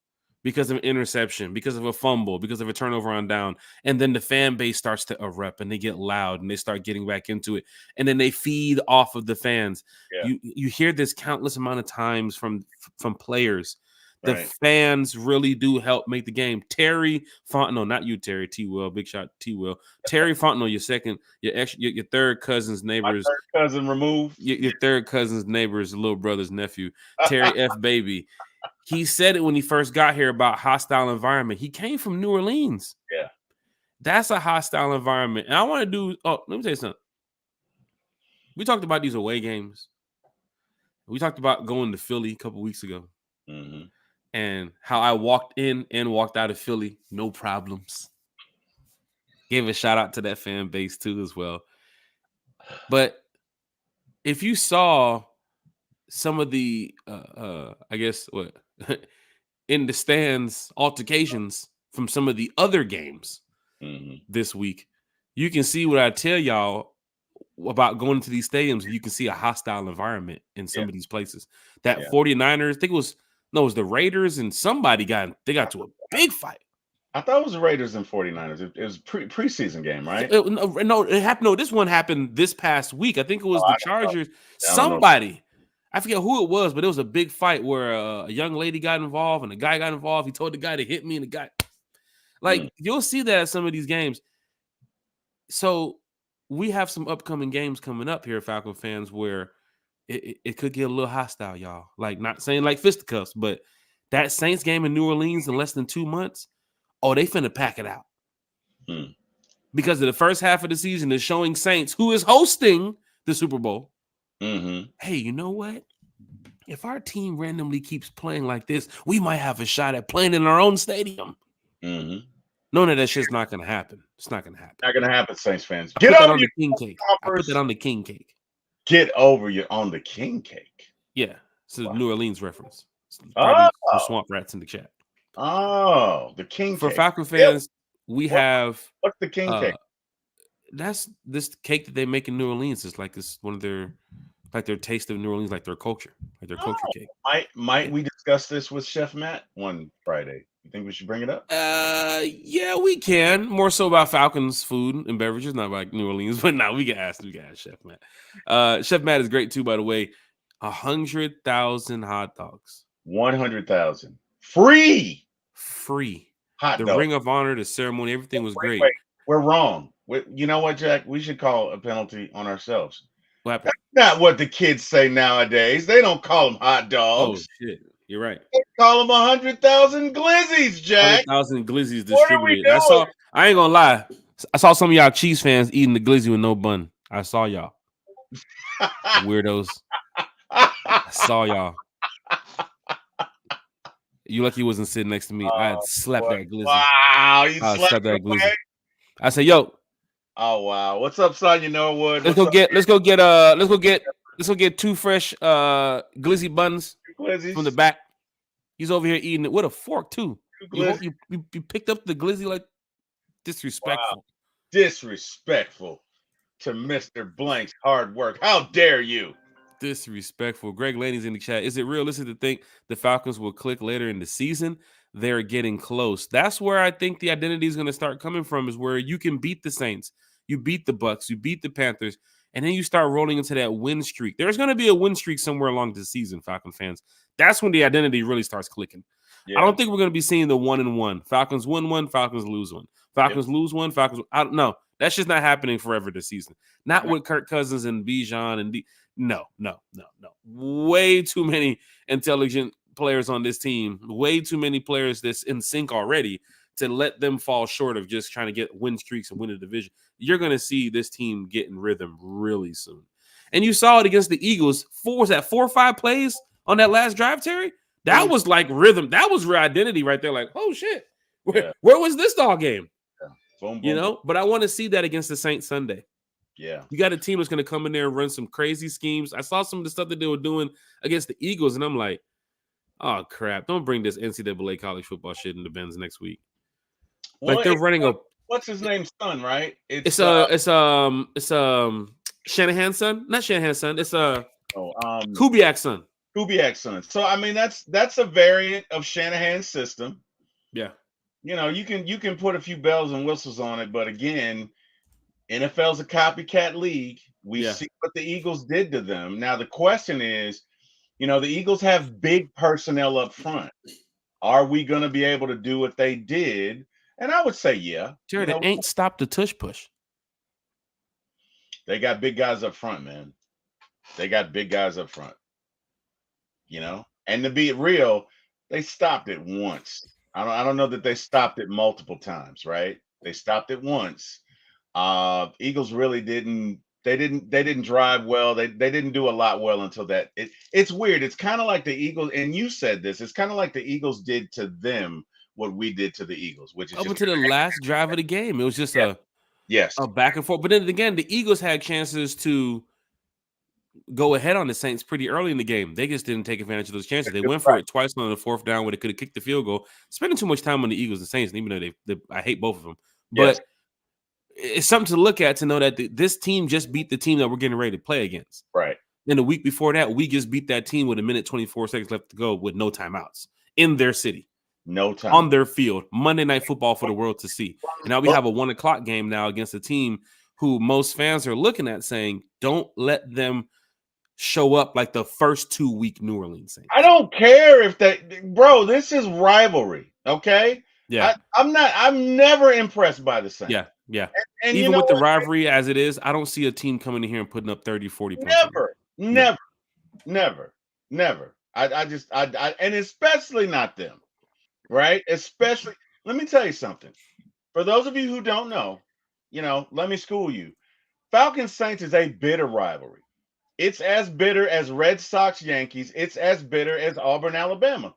S1: because of an interception, because of a fumble, because of a turnover on down. And then the fan base starts to erupt and they get loud and they start getting back into it. And then they feed off of the fans. Yeah. You hear this countless amount of times from players. The fans really do help make the game. Terry Fontenot, not you, Terry, T-Will, big shot, T-Will. Terry Fontenot, your third cousin's neighbor's.
S2: My third cousin removed.
S1: Your third cousin's neighbor's little brother's nephew, Terry F. Baby. He said it when he first got here about hostile environment. He came from New Orleans.
S2: Yeah.
S1: That's a hostile environment. And I want to do, let me tell you something. We talked about these away games. We talked about going to Philly a couple weeks ago.
S2: Mm-hmm.
S1: And how I walked in and walked out of Philly, no problems. Gave a shout out to that fan base too as well. But if you saw some of the, I guess, in the stands altercations from some of the other games this week, you can see what I tell y'all about going to these stadiums. You can see a hostile environment in some of these places. That 49ers, I think it was the Raiders and somebody got to a big fight.
S2: I thought it was the Raiders and 49ers. It was preseason game, right?
S1: It happened. No, this one happened this past week. I think it was the Chargers. Somebody, I forget who it was, but it was a big fight where a young lady got involved and a guy got involved. He told the guy to hit me, and the guy Like you'll see that at some of these games. So we have some upcoming games coming up here, Falcon fans, where it could get a little hostile, y'all. Like not saying like fisticuffs, but that Saints game in New Orleans in less than 2 months, oh, they finna pack it out. Because of the first half of the season is showing Saints, who is hosting the Super Bowl. Hey, you know what? If our team randomly keeps playing like this, we might have a shot at playing in our own stadium. Knowing that shit's not going to happen. It's not going to happen.
S2: Not going to happen, Saints fans.
S1: Get over on the king cake. I put that on the king cake.
S2: Get over on the king cake.
S1: Yeah. It's a New Orleans reference. Probably some swamp rats in the chat.
S2: Oh, the king
S1: For
S2: cake.
S1: Falcon fans, we have.
S2: What's the king cake?
S1: That's this cake that they make in New Orleans. Is like this one of their taste of New Orleans, like their culture, like their culture cake.
S2: Might we discuss this with Chef Matt one Friday? You think we should bring it up?
S1: Yeah, we can. More so about Falcons food and beverages, not like New Orleans. But no, we can ask Chef Matt. Chef Matt is great too, by the way. 100,000 hot dogs.
S2: 100,000 free
S1: hot dog. The Ring of Honor, the ceremony, everything was great.
S2: Wait, we're wrong. You know what, Jack? We should call a penalty on ourselves.
S1: What happened?
S2: That's not what the kids say nowadays. They don't call them hot dogs.
S1: Oh shit, you're right.
S2: They call them 100,000 glizzies, Jack.
S1: 100,000 glizzies distributed. I ain't gonna lie. I saw some of y'all Chiefs fans eating the glizzy with no bun. I saw y'all. Weirdos. I saw y'all. You lucky you wasn't sitting next to me. I had slapped that glizzy.
S2: Wow, you slapped
S1: that glizzy. I said, "Yo."
S2: Oh wow, what's up, Sonya Norwood?
S1: Let's go get 2 fresh glizzy buns from the back. He's over here eating it with a fork too. You picked up the glizzy like disrespectful.
S2: Wow. Disrespectful to Mr. Blank's hard work. How dare you?
S1: Disrespectful. Greg Laney's in the chat. Is it realistic to think the Falcons will click later in the season? They're getting close. That's where I think the identity is going to start coming from, is where you can beat the Saints, you beat the Bucks, you beat the Panthers, and then you start rolling into that win streak. There's going to be a win streak somewhere along the season, Falcon fans. That's when the identity really starts clicking. Yeah. I don't think we're going to be seeing the 1-1. Falcons win one, Falcons lose one. Falcons lose one, Falcons. I don't know. That's just not happening forever this season. Not with Kirk Cousins and Bijan and No. Way too many intelligent players on this team. Way too many players that's in sync already to let them fall short of just trying to get win streaks and win a division. You're going to see this team get in rhythm really soon. And you saw it against the Eagles. 4 or 5 plays on that last drive, Terry? That was like rhythm. That was real identity right there. Like, oh, shit. Where was this dog game?
S2: Yeah. Boom,
S1: you know? But I want to see that against the Saints Sunday.
S2: Yeah.
S1: You got a team that's going to come in there and run some crazy schemes. I saw some of the stuff that they were doing against the Eagles, and I'm like, oh, crap. Don't bring this NCAA college football shit into Ben's next week.
S2: Well,
S1: like they're running a
S2: what's his name's son, right?
S1: It's Shanahan's son, not Shanahan's son. It's Kubiak's son.
S2: Kubiak's son. So I mean, that's a variant of Shanahan's system.
S1: Yeah,
S2: you know, you can put a few bells and whistles on it, but again, NFL's a copycat league. We see what the Eagles did to them. Now the question is, you know, the Eagles have big personnel up front. Are we going to be able to do what they did? And I would say, yeah.
S1: Jared, it ain't stopped the tush push.
S2: They got big guys up front, man. They got big guys up front. You know? And to be real, they stopped it once. I don't know that they stopped it multiple times, right? They stopped it once. Eagles really didn't drive well. They didn't do a lot well until that. It's weird. It's kind of like the Eagles, and you said this, it's kind of like the Eagles did to them what we did to the Eagles, which is
S1: up until the last drive of the game. It was just a back and forth. But then again, the Eagles had chances to go ahead on the Saints pretty early in the game. They just didn't take advantage of those chances. They went for it twice on the 4th down where they could have kicked the field goal. Spending too much time on the Eagles and Saints, even though I hate both of them. But it's something to look at to know that this team just beat the team that we're getting ready to play against.
S2: Right.
S1: And the week before that, we just beat that team with 1:24 left to go with no timeouts in their city.
S2: No time.
S1: On their field. Monday Night Football for the world to see. And now we have a 1:00 game now against a team who most fans are looking at saying, don't let them show up like the first 2-week New Orleans Saints.
S2: I don't care if bro, this is rivalry, okay?
S1: Yeah.
S2: I'm never impressed by the Saints.
S1: Yeah. Yeah.
S2: And you
S1: Even
S2: know
S1: with the
S2: what?
S1: rivalry as it is, I don't see a team coming in here and putting up 30, 40 points on them.
S2: Never,
S1: No.
S2: never, never, never. And especially not them, right? Especially, let me tell you something. For those of you who don't know, let me school you. Falcons Saints is a bitter rivalry. It's as bitter as Red Sox Yankees. It's as bitter as Auburn Alabama.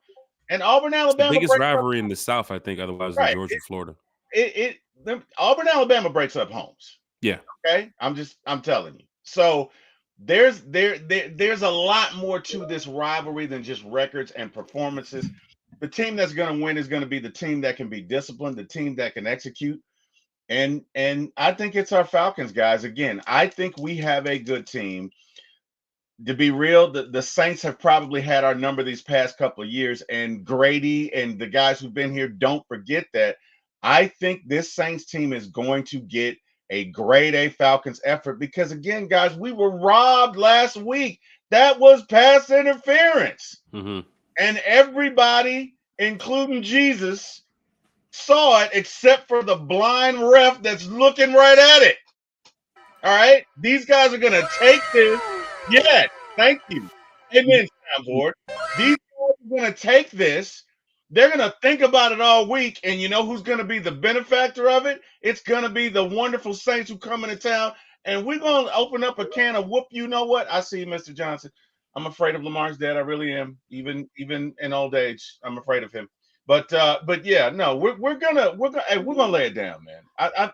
S2: And Auburn
S1: It's the
S2: Alabama
S1: biggest
S2: breaks up
S1: rivalry in the South, I think, otherwise than
S2: right.
S1: Georgia, Florida.
S2: Auburn Alabama breaks up homes.
S1: Yeah.
S2: Okay, I'm telling you. So there's a lot more to this rivalry than just records and performances. The team that's going to win is going to be the team that can be disciplined, the team that can execute. And I think it's our Falcons, guys. Again, I think we have a good team. To be real, the Saints have probably had our number these past couple of years, and Grady and the guys who've been here don't forget that. I think this Saints team is going to get a grade A Falcons effort because, again, guys, we were robbed last week. That was pass interference.
S1: Mm-hmm.
S2: And everybody, including Jesus, saw it except for the blind ref that's looking right at it. All right? These guys are going to take this. Yes, thank you. Amen, soundboard. These guys are going to take this. They're going to think about it all week. And you know who's going to be the benefactor of it? It's going to be the wonderful Saints who come into town. And we're going to open up a can of whoop. You know what? I see you, Mr. Johnson. I'm afraid of Lamar's dad. I really am. Even in old age, I'm afraid of him. But yeah, no, we're gonna lay it down, man. I'm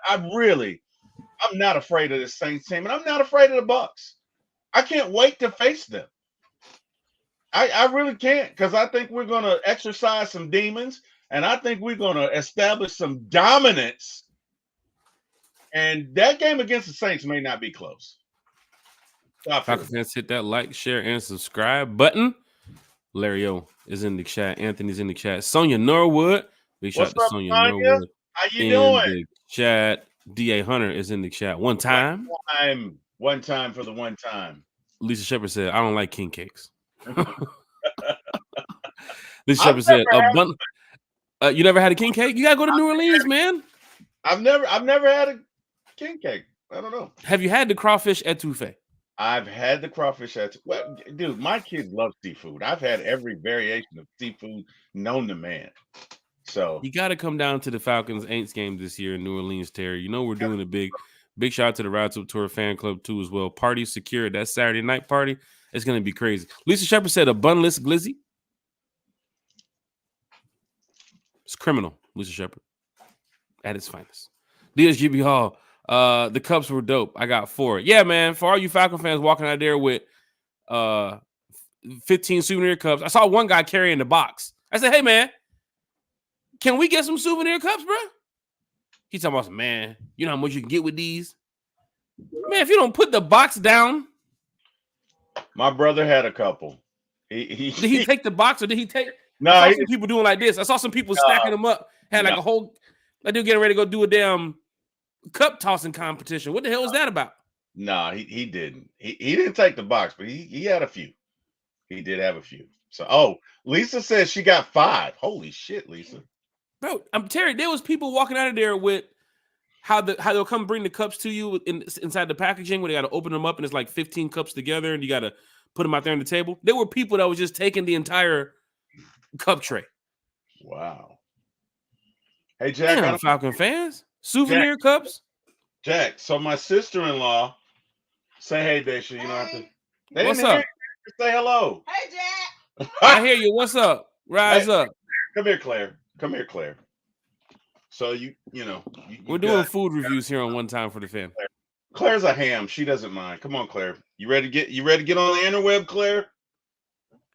S2: not afraid of this Saints team, and I'm not afraid of the Bucks. I can't wait to face them. I really can't because I think we're going to exercise some demons, and I think we're going to establish some dominance. And that game against the Saints may not be close.
S1: Falcons fans, hit that like, share, and subscribe button. Larry O is in the chat. Anthony's in the chat. Sonia Norwood. Big shout out to Sonia Norwood.
S2: How you doing?
S1: The chat. D.A. Hunter is in the chat. One time
S2: for the one time.
S1: Lisa Shepard said, I don't like king cakes. Lisa Shepard said, you never had a king cake? You gotta go to New Orleans, man.
S2: I've never had a king cake. I don't know.
S1: Have you had the crawfish etouffee?
S2: I've had the crawfish etouffee. Well, dude, my kids love seafood. I've had every variation of seafood known to man. So
S1: you got to come down to the Falcons Aints game this year in New Orleans, Terry. You know we're doing a big shout out to the Rides Up Tour fan club too as well. Party secured. That Saturday night party, it's going to be crazy. Lisa Shepard said a bunless glizzy. It's criminal, Lisa Shepard. At its finest. DSGB Hall. The cups were dope. I got 4. Yeah, man. For all you Falcon fans walking out there with 15 souvenir cups. I saw one guy carrying the box. I said, hey, man, can we get some souvenir cups, bro? He's talking about, man, you know how much you can get with these? Man, if you don't put the box down.
S2: My brother had a couple.
S1: Did he take the box or did he take?
S2: No,
S1: I saw some people doing like this. I saw some people stacking them up. Had like a whole, like dude getting ready to go do a damn cup tossing competition. What the hell was that about?
S2: No, he didn't. He didn't take the box, but he had a few. He did have a few. So, Lisa says she got 5. Holy shit, Lisa.
S1: Bro, I'm Terry. There was people walking out of there with how they'll come bring the cups to you inside the packaging where they got to open them up and it's like 15 cups together and you got to put them out there on the table. There were people that was just taking the entire cup tray.
S2: Wow. Hey, Jack.
S1: Damn, Falcon fans. Souvenir cups.
S2: Jack, so my sister-in-law, say hey, Daisha. You don't have to.
S1: What's up?
S2: Say hello.
S3: Hey, Jack.
S1: I hear you. What's up? Rise up.
S2: Come here, Claire. So
S1: we're doing food reviews here on One Time for the Fan.
S2: Claire's a ham. She doesn't mind. Come on, Claire. You ready to get on the interweb, Claire?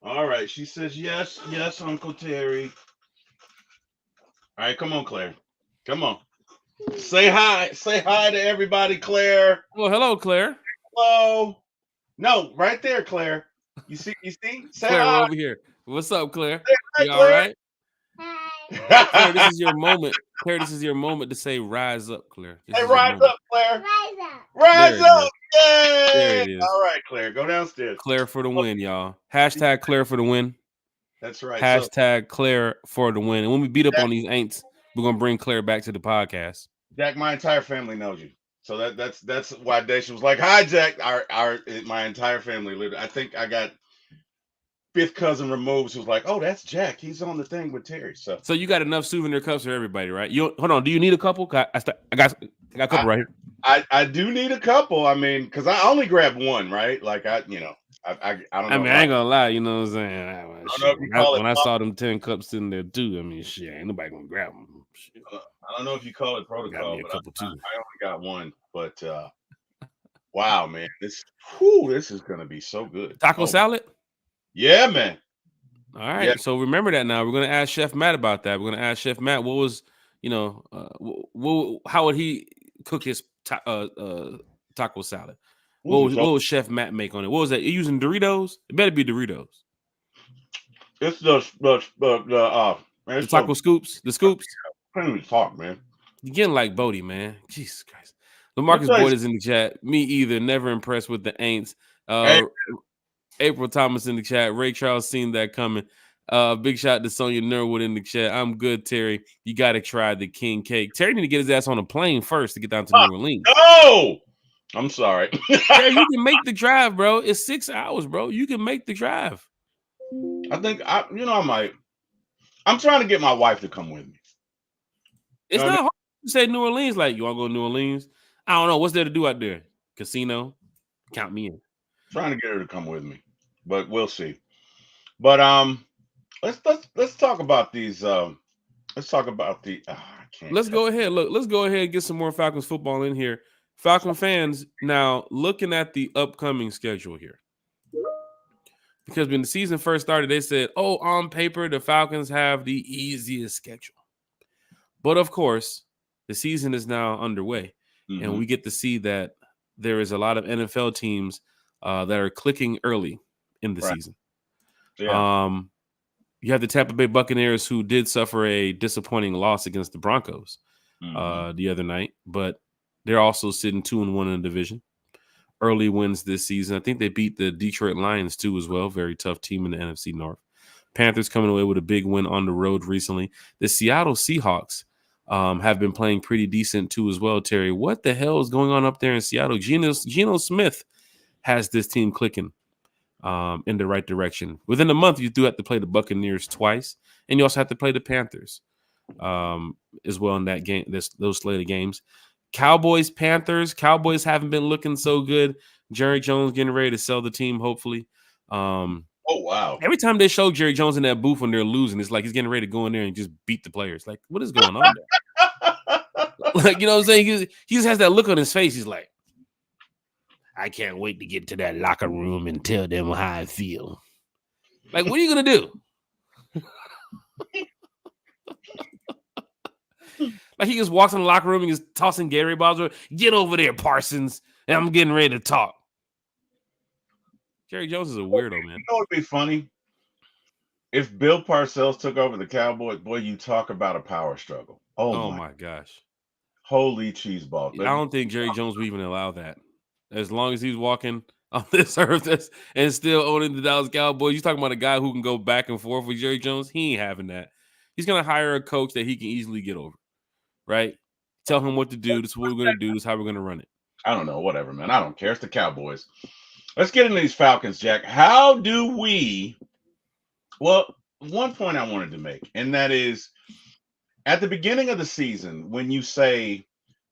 S2: All right. She says yes, Uncle Terry. All right, come on, Claire. Come on. Say hi. Say hi to everybody, Claire.
S1: Well, hello, Claire.
S2: Hello. No, right there, Claire. You see? Say
S1: Claire,
S2: hi.
S1: we're over here. What's up, Claire?
S2: Hi,
S1: You
S2: Claire.
S1: all right? Claire, this is your moment. Claire, this is your moment to say rise up, Claire.
S2: Hey, rise up, Claire.
S3: Rise up.
S2: Rise up. Yay.
S1: There it is.
S2: All right, Claire. Go downstairs.
S1: Claire for the win, y'all. Hashtag Claire for the win.
S2: That's right.
S1: Hashtag Claire for the win. And when we beat up on these Aints, We're gonna bring Claire back to the podcast.
S2: Jack, my entire family knows you. So that's why Daisha was like, "Hi, Jack." Our my entire family lived. I think I got fifth cousin removed who's like, "Oh, that's Jack. He's on the thing with Terry." So
S1: So you got enough souvenir cups for everybody, right? You hold on. Do you need a couple? I got a couple
S2: I
S1: right here.
S2: I do need a couple. I mean, because I only grabbed one, right? Like I don't
S1: I
S2: know
S1: mean,
S2: if
S1: I
S2: I
S1: ain't gonna lie. You know what I'm saying?
S2: don't know
S1: Shit.
S2: if you call it
S1: When I saw them 10 cups in there too, I mean, shit, ain't nobody gonna grab them. Shit.
S2: I don't know if you call it
S1: Got me
S2: protocol,
S1: a
S2: but
S1: couple too.
S2: I only got one. But wow, man, this is gonna be so good.
S1: Taco
S2: Oh
S1: salad.
S2: yeah, man.
S1: All
S2: Yeah.
S1: right. So remember that now. We're gonna ask Chef Matt about that. We're gonna ask Chef Matt what was, how would he cook his taco salad?
S2: Ooh, so
S1: What would Chef Matt make on it? What was that? You using Doritos? It better be Doritos.
S2: it's the man,
S1: The
S2: it's so
S1: taco scoops, the scoops.
S2: I can't even talk, man.
S1: You're getting like Bodie, man. Jesus Christ.
S2: Let me
S1: LaMarcus
S2: tell you
S1: Boyd is in the chat. Me either. Never impressed with the Aints.
S2: hey,
S1: Uh, April Thomas in the chat. Ray Charles seen that coming. Big shout to Sonya Norwood in the chat. I'm good, Terry. You got to try the king cake. Terry need to get his ass on a plane first to get down to New Orleans.
S2: no, I'm sorry.
S1: Terry, you can make the drive, bro. It's 6 hours, bro. You can make the drive.
S2: I think I might. I'm trying to get my wife to come with me.
S1: It's
S2: You know
S1: not hard to say New Orleans. Like, you want to go to New Orleans? I don't know. What's there to do out there? Casino? Count me in.
S2: trying to get her to come with me, but we'll see. But let's talk about these. Let's talk about the. I can't
S1: Let's
S2: tell.
S1: go ahead. Look, let's go ahead and get some more Falcons football in here. Falcon fans, now looking at the upcoming schedule here. Because when the season first started, they said, oh, on paper, the Falcons have the easiest schedule. But of course, the season is now underway. And we get to see that there is a lot of NFL teams that are clicking early in the season.
S2: Yeah.
S1: You have the Tampa Bay Buccaneers, who did suffer a disappointing loss against the Broncos the other night, but they're also sitting 2-1 in the division. Early wins this season. I think they beat the Detroit Lions too as well. Very tough team in the NFC North. Panthers coming away with a big win on the road recently. The Seattle Seahawks have been playing pretty decent too as well, Terry. What the hell is going on up there in Seattle? Geno Smith has this team clicking in the right direction. Within a month, you do have to play the Buccaneers twice, and you also have to play the Panthers as well in that game. Those slate of games. Cowboys, Panthers. Cowboys haven't been looking so good. Jerry Jones getting ready to sell the team, hopefully.
S2: Oh wow!
S1: Every time they show Jerry Jones in that booth when they're losing, it's like he's getting ready to go in there and just beat the players. Like, what is going on there? Like, you know what I'm saying? He just has that look on his face. He's like, I can't wait to get to that locker room and tell them how I feel. Like, what are you gonna do? Like, he just walks in the locker room and he's tossing Gary Boswell. Get over there, Parsons. And I'm getting ready to talk. Jerry Jones is a weirdo, man.
S2: You know what'd be funny? If Bill Parcells took over the Cowboys, boy, you talk about a power struggle. Oh
S1: my gosh.
S2: Holy cheese balls.
S1: I don't think Jerry Jones would even allow that. As long as he's walking on this earth and still owning the Dallas Cowboys, you're talking about a guy who can go back and forth with Jerry Jones. He ain't having that. He's going to hire a coach that he can easily get over, right? Tell him what to do. This is what we're going to do. This is how we're going to run it.
S2: I don't know. Whatever, man. I don't care. It's the Cowboys. Let's get into these Falcons, Jack. How do we – well, one point I wanted to make, and that is at the beginning of the season, when you say,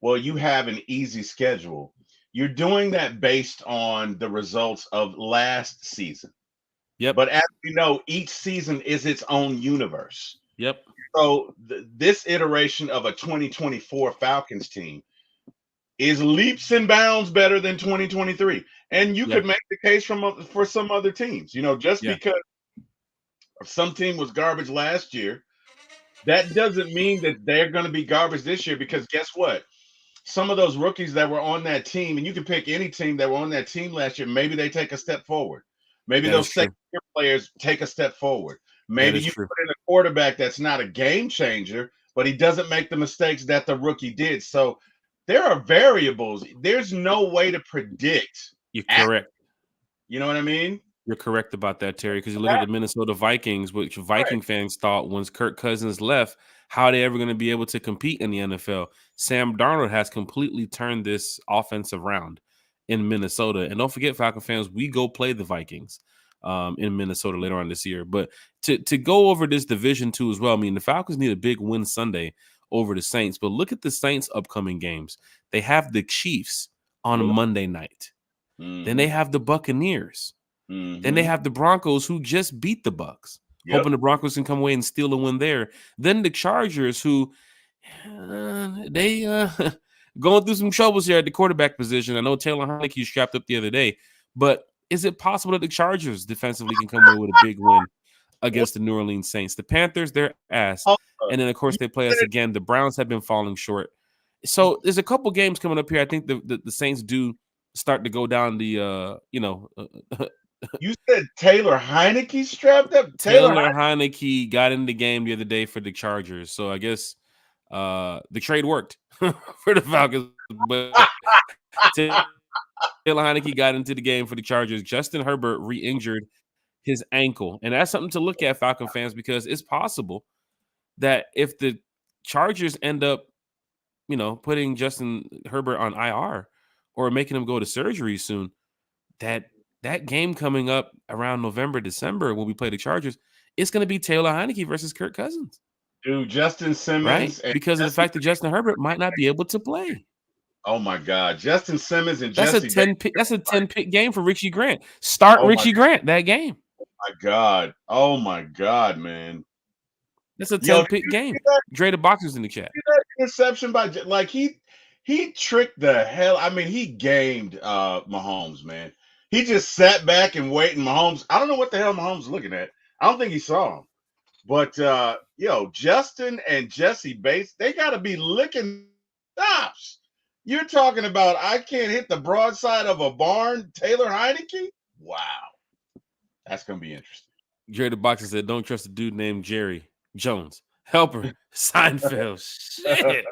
S2: well, you have an easy schedule, you're doing that based on the results of last season.
S1: Yep.
S2: But as we know, each season is its own universe.
S1: Yep.
S2: So this iteration of a 2024 Falcons team is leaps and bounds better than 2023. And you could make the case for some other teams. You know, just because some team was garbage last year, that doesn't mean that they're going to be garbage this year, because guess what? Some of those rookies that were on that team, and you can pick any team that were on that team last year, maybe they take a step forward. Maybe those second-year players take a step forward. Maybe you put in a quarterback that's not a game changer, but he doesn't make the mistakes that the rookie did. So there are variables. There's no way to predict.
S1: You're correct.
S2: You know what I mean?
S1: You're correct about that, Terry, because you look at the Minnesota Vikings, which Viking fans thought once Kirk Cousins left, How are they ever going to be able to compete in the NFL? Sam Darnold has completely turned this offense around in Minnesota. And don't forget, Falcon fans, we go play the Vikings in Minnesota later on this year. But to go over this division too as well, I mean, the Falcons need a big win Sunday over the Saints. But look at the Saints' upcoming games. They have the Chiefs on
S2: Yep.
S1: Monday night. Then they
S2: Mm-hmm.
S1: have the Buccaneers. Then they
S2: Mm-hmm.
S1: have the Broncos, who just beat the Bucks,
S2: Yep.
S1: hoping the Broncos can come away and steal a win there. Then the Chargers, who they going through some troubles here at the quarterback position. I know Taylor Heineke strapped up the other day, but is it possible that the Chargers defensively can come away with a big win
S2: What?
S1: against the New Orleans Saints? The Panthers, they're ass.
S2: Uh,
S1: And then, of course,
S2: you
S1: they play us
S2: said
S1: again. The Browns have been falling short. So there's a couple games coming up here. I think the Saints do start to go down the,
S2: you said Taylor Heineke strapped up. Taylor
S1: Taylor
S2: Heineke.
S1: Heineke got in the game the other day for the Chargers. So I guess the trade worked for the Falcons. But Taylor Heineke got into the game for the Chargers. Justin Herbert re-injured his ankle. And that's something to look at, Falcon fans, because it's possible that if the Chargers end up, putting Justin Herbert on IR or making him go to surgery soon, that game coming up around November, December when we play the Chargers, it's going to be Taylor Heineke versus Kirk Cousins,
S2: Dude, Justin
S1: right?
S2: Simmons and
S1: Because of the
S2: Jesse.
S1: fact that Justin Herbert might not be able to play.
S2: Oh my God, Justin Simmons and
S1: That's a
S2: Jesse
S1: 10
S2: Bates.
S1: pick, that's a 10 pick game for Richie Grant. Start
S2: Oh
S1: Richie Grant that game.
S2: my God. Oh my God, man.
S1: That's a
S2: Yo,
S1: 10 pick game. Dre the Boxers in the chat.
S2: that interception by like he tricked the hell. I mean, he gamed Mahomes, man. He just sat back and waited. Mahomes, I don't know what the hell Mahomes was looking at. I don't think he saw him. But Justin and Jesse Bates, they gotta be licking stops. You're talking about I can't hit the broadside of a barn, Taylor Heineke? Wow. That's gonna be interesting.
S1: Dre the Boxer said, "Don't trust a dude named Jerry Jones. Helper Seinfeld." Shit.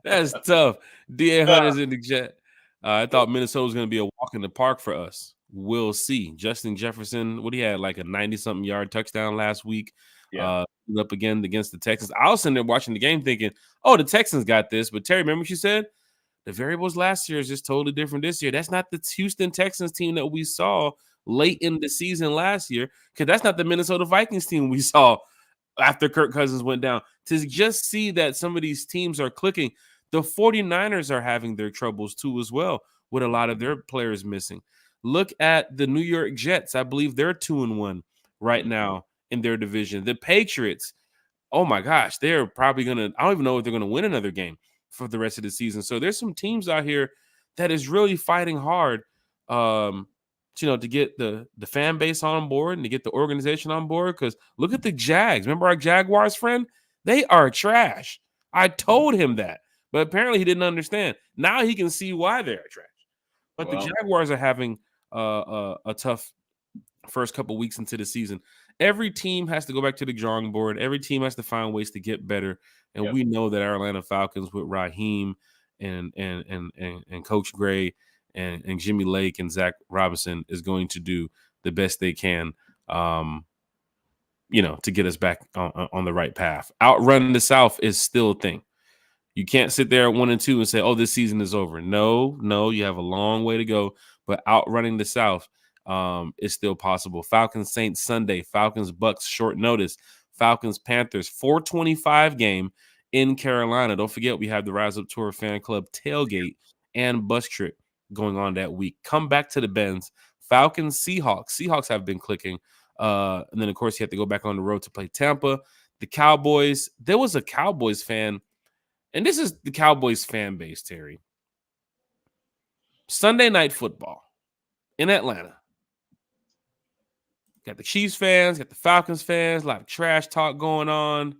S1: That's tough. DA Hunter's in the chat. I thought Minnesota was going to be a walk in the park for us. We'll see. Justin Jefferson, what he had, like a 90-something yard touchdown last week.
S2: Yeah.
S1: Up again against the Texans. I was sitting there watching the game thinking, oh, the Texans got this. But Terry, remember what you said? The variables last year is just totally different this year. That's not the Houston Texans team that we saw late in the season last year, because that's not the Minnesota Vikings team we saw after Kirk Cousins went down. To just see that some of these teams are clicking. The 49ers are having their troubles too as well, with a lot of their players missing. Look at the New York Jets. I believe they're 2-1 right now in their division. The Patriots, oh my gosh, they're probably going to – I don't even know if they're going to win another game for the rest of the season. So there's some teams out here that is really fighting hard to get the fan base on board and to get the organization on board. Because look at the Jags. Remember our Jaguars friend? They are trash. I told him that, but apparently he didn't understand. Now he can see why they're trash. But the Jaguars are having a tough first couple weeks into the season. Every team has to go back to the drawing board. Every team has to find ways to get better. And we know that our Atlanta Falcons with Raheem and Coach Gray and Jimmy Lake and Zach Robinson is going to do the best they can, to get us back on the right path. Outrunning the South is still a thing. You can't sit there at 1-2 and say, oh, this season is over. No, you have a long way to go. But outrunning the South is still possible. Falcons Saints Sunday, Falcons Bucks short notice, Falcons Panthers 4:25 game in Carolina. Don't forget, we have the Rise Up Tour Fan Club tailgate and bus trip going on that week. Come back to the Benz. Falcons Seahawks. Seahawks have been clicking. And then, of course, you have to go back on the road to play Tampa. The Cowboys. There was a Cowboys fan, and this is the Cowboys fan base, Terry. Sunday Night Football in Atlanta. Got the Chiefs fans, got the Falcons fans, a lot of trash talk going on.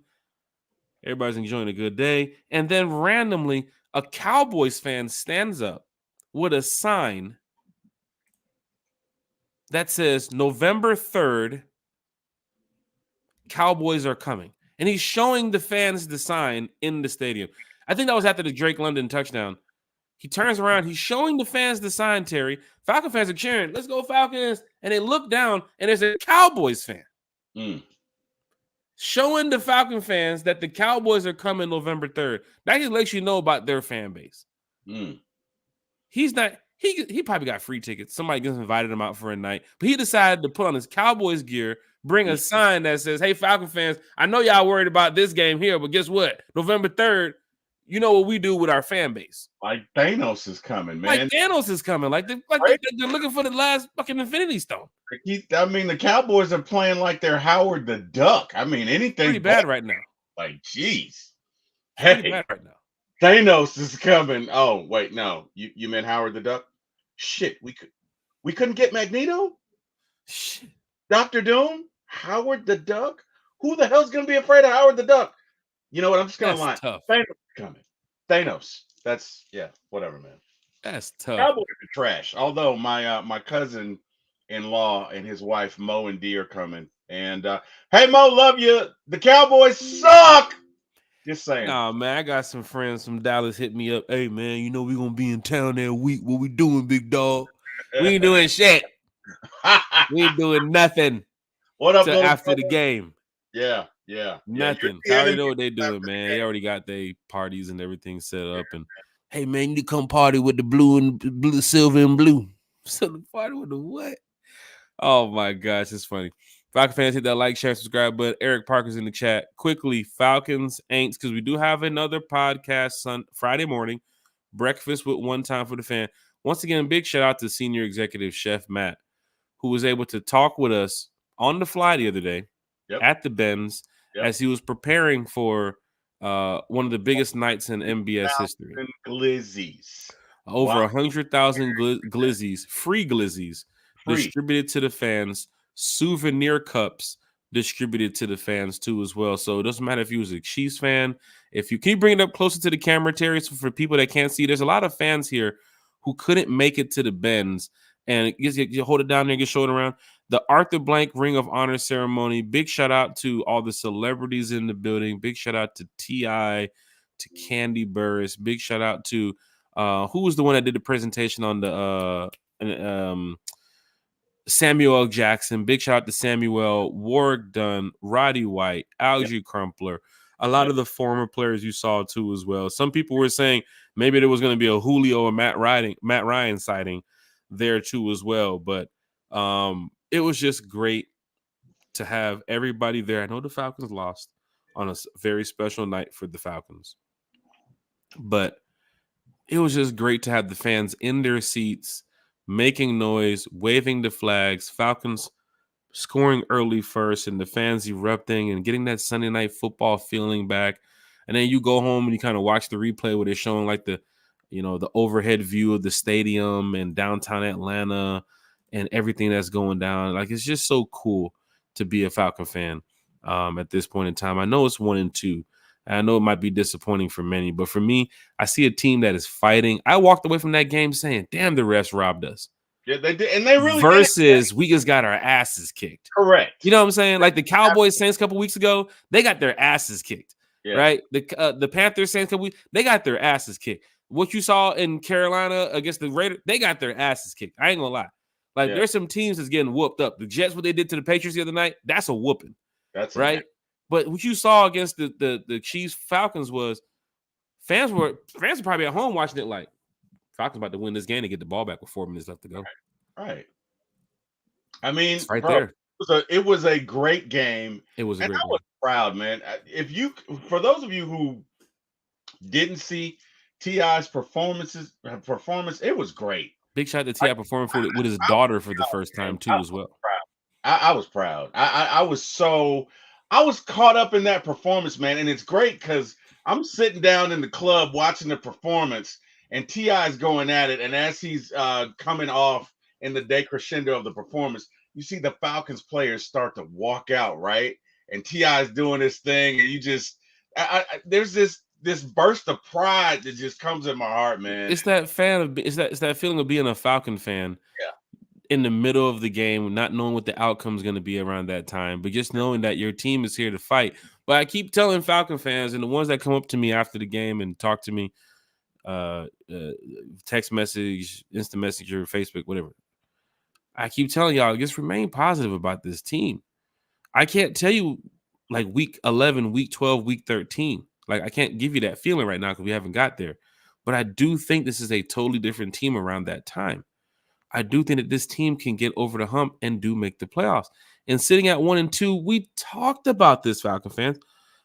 S1: Everybody's enjoying a good day. And then randomly, a Cowboys fan stands up with a sign that says November 3rd, Cowboys are coming. And he's showing the fans the sign in the stadium. I think that was after the Drake London touchdown. He turns around. He's showing the fans the sign, Terry. Falcon fans are cheering. Let's go, Falcons. And they look down, and there's a Cowboys fan. showing the Falcon fans that the Cowboys are coming November 3rd. That just lets you know about their fan base.
S2: Mm.
S1: He's not. He probably got free tickets. Somebody just invited him out for a night, but he decided to put on his Cowboys gear, bring a sign that says, "Hey, Falcon fans, I know y'all worried about this game here, but guess what? November 3rd, you know what we do with our fan base.
S2: Like Thanos is coming,
S1: Like
S2: man.
S1: Thanos is coming. They're looking for the last fucking Infinity Stone.
S2: I mean, the Cowboys are playing like they're Howard the Duck. I mean, anything
S1: Pretty bad right now.
S2: Like, geez.
S1: Pretty
S2: Hey,
S1: bad right now.
S2: Thanos is coming. Oh, wait, no. You meant Howard the Duck? Shit, we couldn't get Magneto?
S1: Shit.
S2: Dr. Doom? Howard the Duck? Who the hell's gonna be afraid of Howard the Duck? You know what? I'm just gonna lie.
S1: Tough.
S2: Thanos is coming. Thanos. That's whatever, man.
S1: That's tough.
S2: Cowboys are trash. Although my cousin-in-law and his wife Mo and Dee are coming. And hey Mo, love you. The Cowboys suck. Just saying.
S1: Nah, man, I got some friends from Dallas hit me up. Hey, man, you know we gonna be in town that week. What we doing, big dog? We ain't doing shit. We ain't doing nothing.
S2: What up
S1: after the game?
S2: Yeah.
S1: Nothing. I already know what they're doing, man. They already got their parties and everything set up. And hey, man, you need to come party with the blue, silver and blue. So the party with the what? Oh my gosh, it's funny. Falcon fans, hit that like, share, subscribe button. Eric Parker's in the chat. Quickly, Falcons, Aints, because we do have another podcast Friday morning. Breakfast with One Time for the Fan. Once again, big shout out to senior executive Chef Matt, who was able to talk with us on the fly the other day at the Benz as he was preparing for one of the biggest nights in MBS history.
S2: Glizzies.
S1: Over 100,000 glizzies, free glizzies, distributed to the fans. Souvenir cups distributed to the fans too as well. So it doesn't matter if you was a Chiefs fan. If you keep bringing it up closer to the camera, Terry, so for people that can't see, there's a lot of fans here who couldn't make it to the Benz. And you hold it down there, get shoulder around. The Arthur Blank Ring of Honor ceremony. Big shout out to all the celebrities in the building. Big shout out to T.I., to Candy Burris. Big shout out to who was the one that did the presentation on the Samuel L. Jackson. Big shout out to Samuel, Warwick Dunn, Roddy White, Algie Crumpler. A lot of the former players you saw too as well. Some people were saying maybe there was going to be a Julio or Matt Ryan sighting there too as well. But it was just great to have everybody there. I know the Falcons lost on a very special night for the Falcons, but it was just great to have the fans in their seats, making noise, waving the flags, Falcons scoring early first, and the fans erupting and getting that Sunday night football feeling back. And then you go home and you kind of watch the replay where they're showing like the overhead view of the stadium and downtown Atlanta and everything that's going down. Like, it's just so cool to be a Falcon fan at this point in time. I know it's 1-2. I know it might be disappointing for many, but for me, I see a team that is fighting. I walked away from that game saying, damn, the refs robbed us.
S2: Yeah, they did. And they really
S1: versus we just got our asses kicked.
S2: Correct.
S1: You know what I'm saying? Like the Cowboys Saints a couple weeks ago, they got their asses kicked. Yeah. Right? The Panthers Saints a couple weeks, they got their asses kicked. What you saw in Carolina against the Raiders, they got their asses kicked. I ain't gonna lie. Like there's some teams that's getting whooped up. The Jets, what they did to the Patriots the other night, that's a whooping.
S2: That's
S1: right. But what you saw against the Chiefs Falcons was fans were probably at home watching it like Falcons about to win this game and get the ball back with 4 minutes left to go.
S2: Right. I mean,
S1: it's right there.
S2: It was a great game.
S1: It was a great game.
S2: I was proud, man. For those of you who didn't see T.I.'s performance, it was great.
S1: Big shout out to T.I. performing with his daughter for the first time too as well.
S2: I was proud. I was caught up in that performance, man. And it's great because I'm sitting down in the club watching the performance and T.I. is going at it. And as he's coming off in the decrescendo of the performance, you see the Falcons players start to walk out, right? And T.I. is doing this thing. And you just, there's this burst of pride that just comes in my heart, man.
S1: It's that feeling of being a Falcon fan.
S2: Yeah.
S1: In the middle of the game, not knowing what the outcome is going to be around that time, but just knowing that your team is here to fight. But I keep telling Falcon fans and the ones that come up to me after the game and talk to me, text message, instant messenger, Facebook, whatever. I keep telling y'all, just remain positive about this team. I can't tell you like week 11, week 12, week 13. Like I can't give you that feeling right now because we haven't got there. But I do think this is a totally different team around that time. I do think that this team can get over the hump and do make the playoffs. And sitting at 1-2, we talked about this, Falcon fans,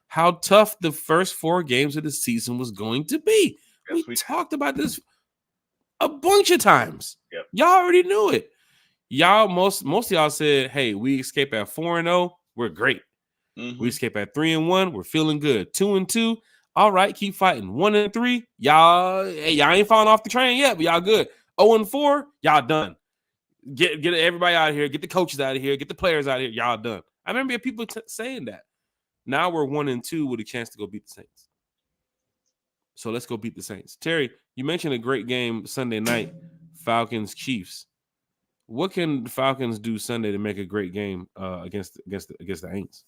S1: how tough the first 4 games of the season was going to be.
S2: Yes,
S1: We
S2: we.
S1: talked about this a bunch of times.
S2: Yep.
S1: Y'all already knew it. Y'all most of y'all said, "Hey, we escape at 4-0, we're great. We escape at 3-1, we're feeling good. 2-2, all right, keep fighting. 1-3, y'all ain't falling off the train yet, but y'all good. 0-4, y'all done. Get everybody out of here. Get the coaches out of here. Get the players out of here. Y'all done." I remember people saying that. Now we're 1-2 with a chance to go beat the Saints. So let's go beat the Saints. Terry, you mentioned a great game Sunday night, Falcons Chiefs. What can the Falcons do Sunday to make a great game against the Aints?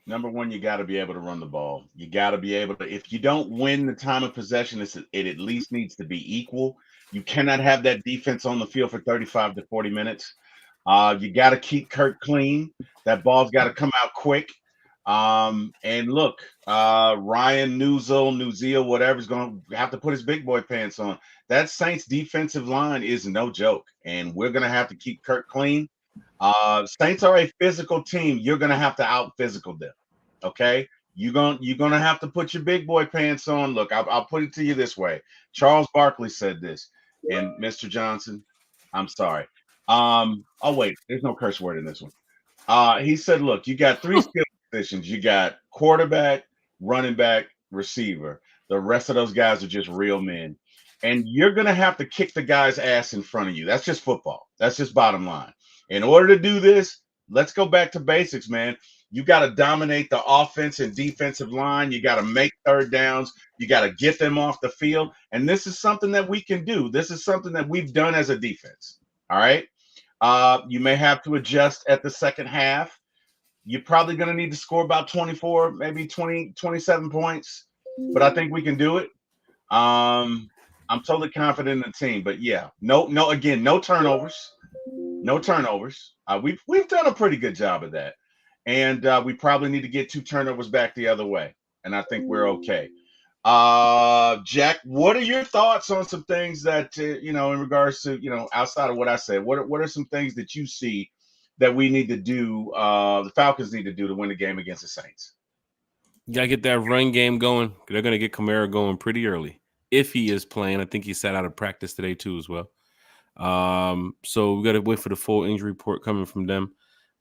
S2: Number one, you got to be able to run the ball. You got to be able to. If you don't win the time of possession, it at least needs to be equal. You cannot have that defense on the field for 35 to 40 minutes. You got to keep Kurt clean. That ball's got to come out quick. And look, Ryan Nuzil, whatever's going to have to put his big boy pants on. That Saints defensive line is no joke, and we're going to have to keep Kurt clean. Saints are a physical team. You're going to have to out physical them. Okay. You're gonna have to put your big boy pants on. Look, I'll put it to you this way. Charles Barkley said this, and Mr. Johnson, I'm sorry. Oh wait, there's no curse word in this one. He said, look, you got 3 skill positions. You got quarterback, running back, receiver. The rest of those guys are just real men. And you're going to have to kick the guy's ass in front of you. That's just football. That's just bottom line. In order to do this, let's go back to basics, man. You got to dominate the offense and defensive line. You got to make third downs. You got to get them off the field. And this is something that we can do. This is something that we've done as a defense. All right. You may have to adjust at the second half. You're probably going to need to score about 24, maybe 20, 27 points. But I think we can do it. I'm totally confident in the team. But yeah, again, no turnovers. No turnovers. We've done a pretty good job of that. And we probably need to get 2 turnovers back the other way. And I think we're okay. Jack, what are your thoughts on some things that in regards to outside of what I said? What are some things that you see that we need to do? The Falcons need to do to win the game against the Saints.
S1: You gotta get that run game going. They're gonna get Kamara going pretty early if he is playing. I think he sat out of practice today too as well. So we gotta wait for the full injury report coming from them.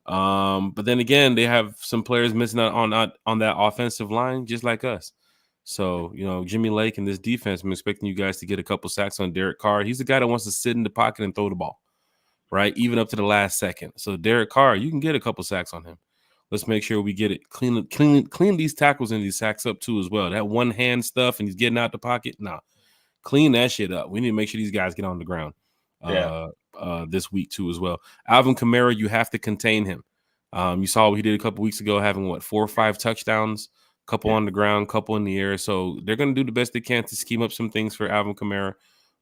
S1: But then again, they have some players missing out on that offensive line, just like us. So, Jimmy Lake and this defense, I'm expecting you guys to get a couple sacks on Derek Carr. He's the guy that wants to sit in the pocket and throw the ball, right? Even up to the last second. So Derek Carr, you can get a couple sacks on him. Let's make sure we get it clean these tackles and these sacks up too as well. That one hand stuff and he's getting out the pocket. Nah, clean that shit up. We need to make sure these guys get on the ground this week too as well. Alvin Kamara, you have to contain him. You saw what he did a couple weeks ago, having 4 or 5 touchdowns, couple on the ground, couple in the air. So they're going to do the best they can to scheme up some things for Alvin Kamara,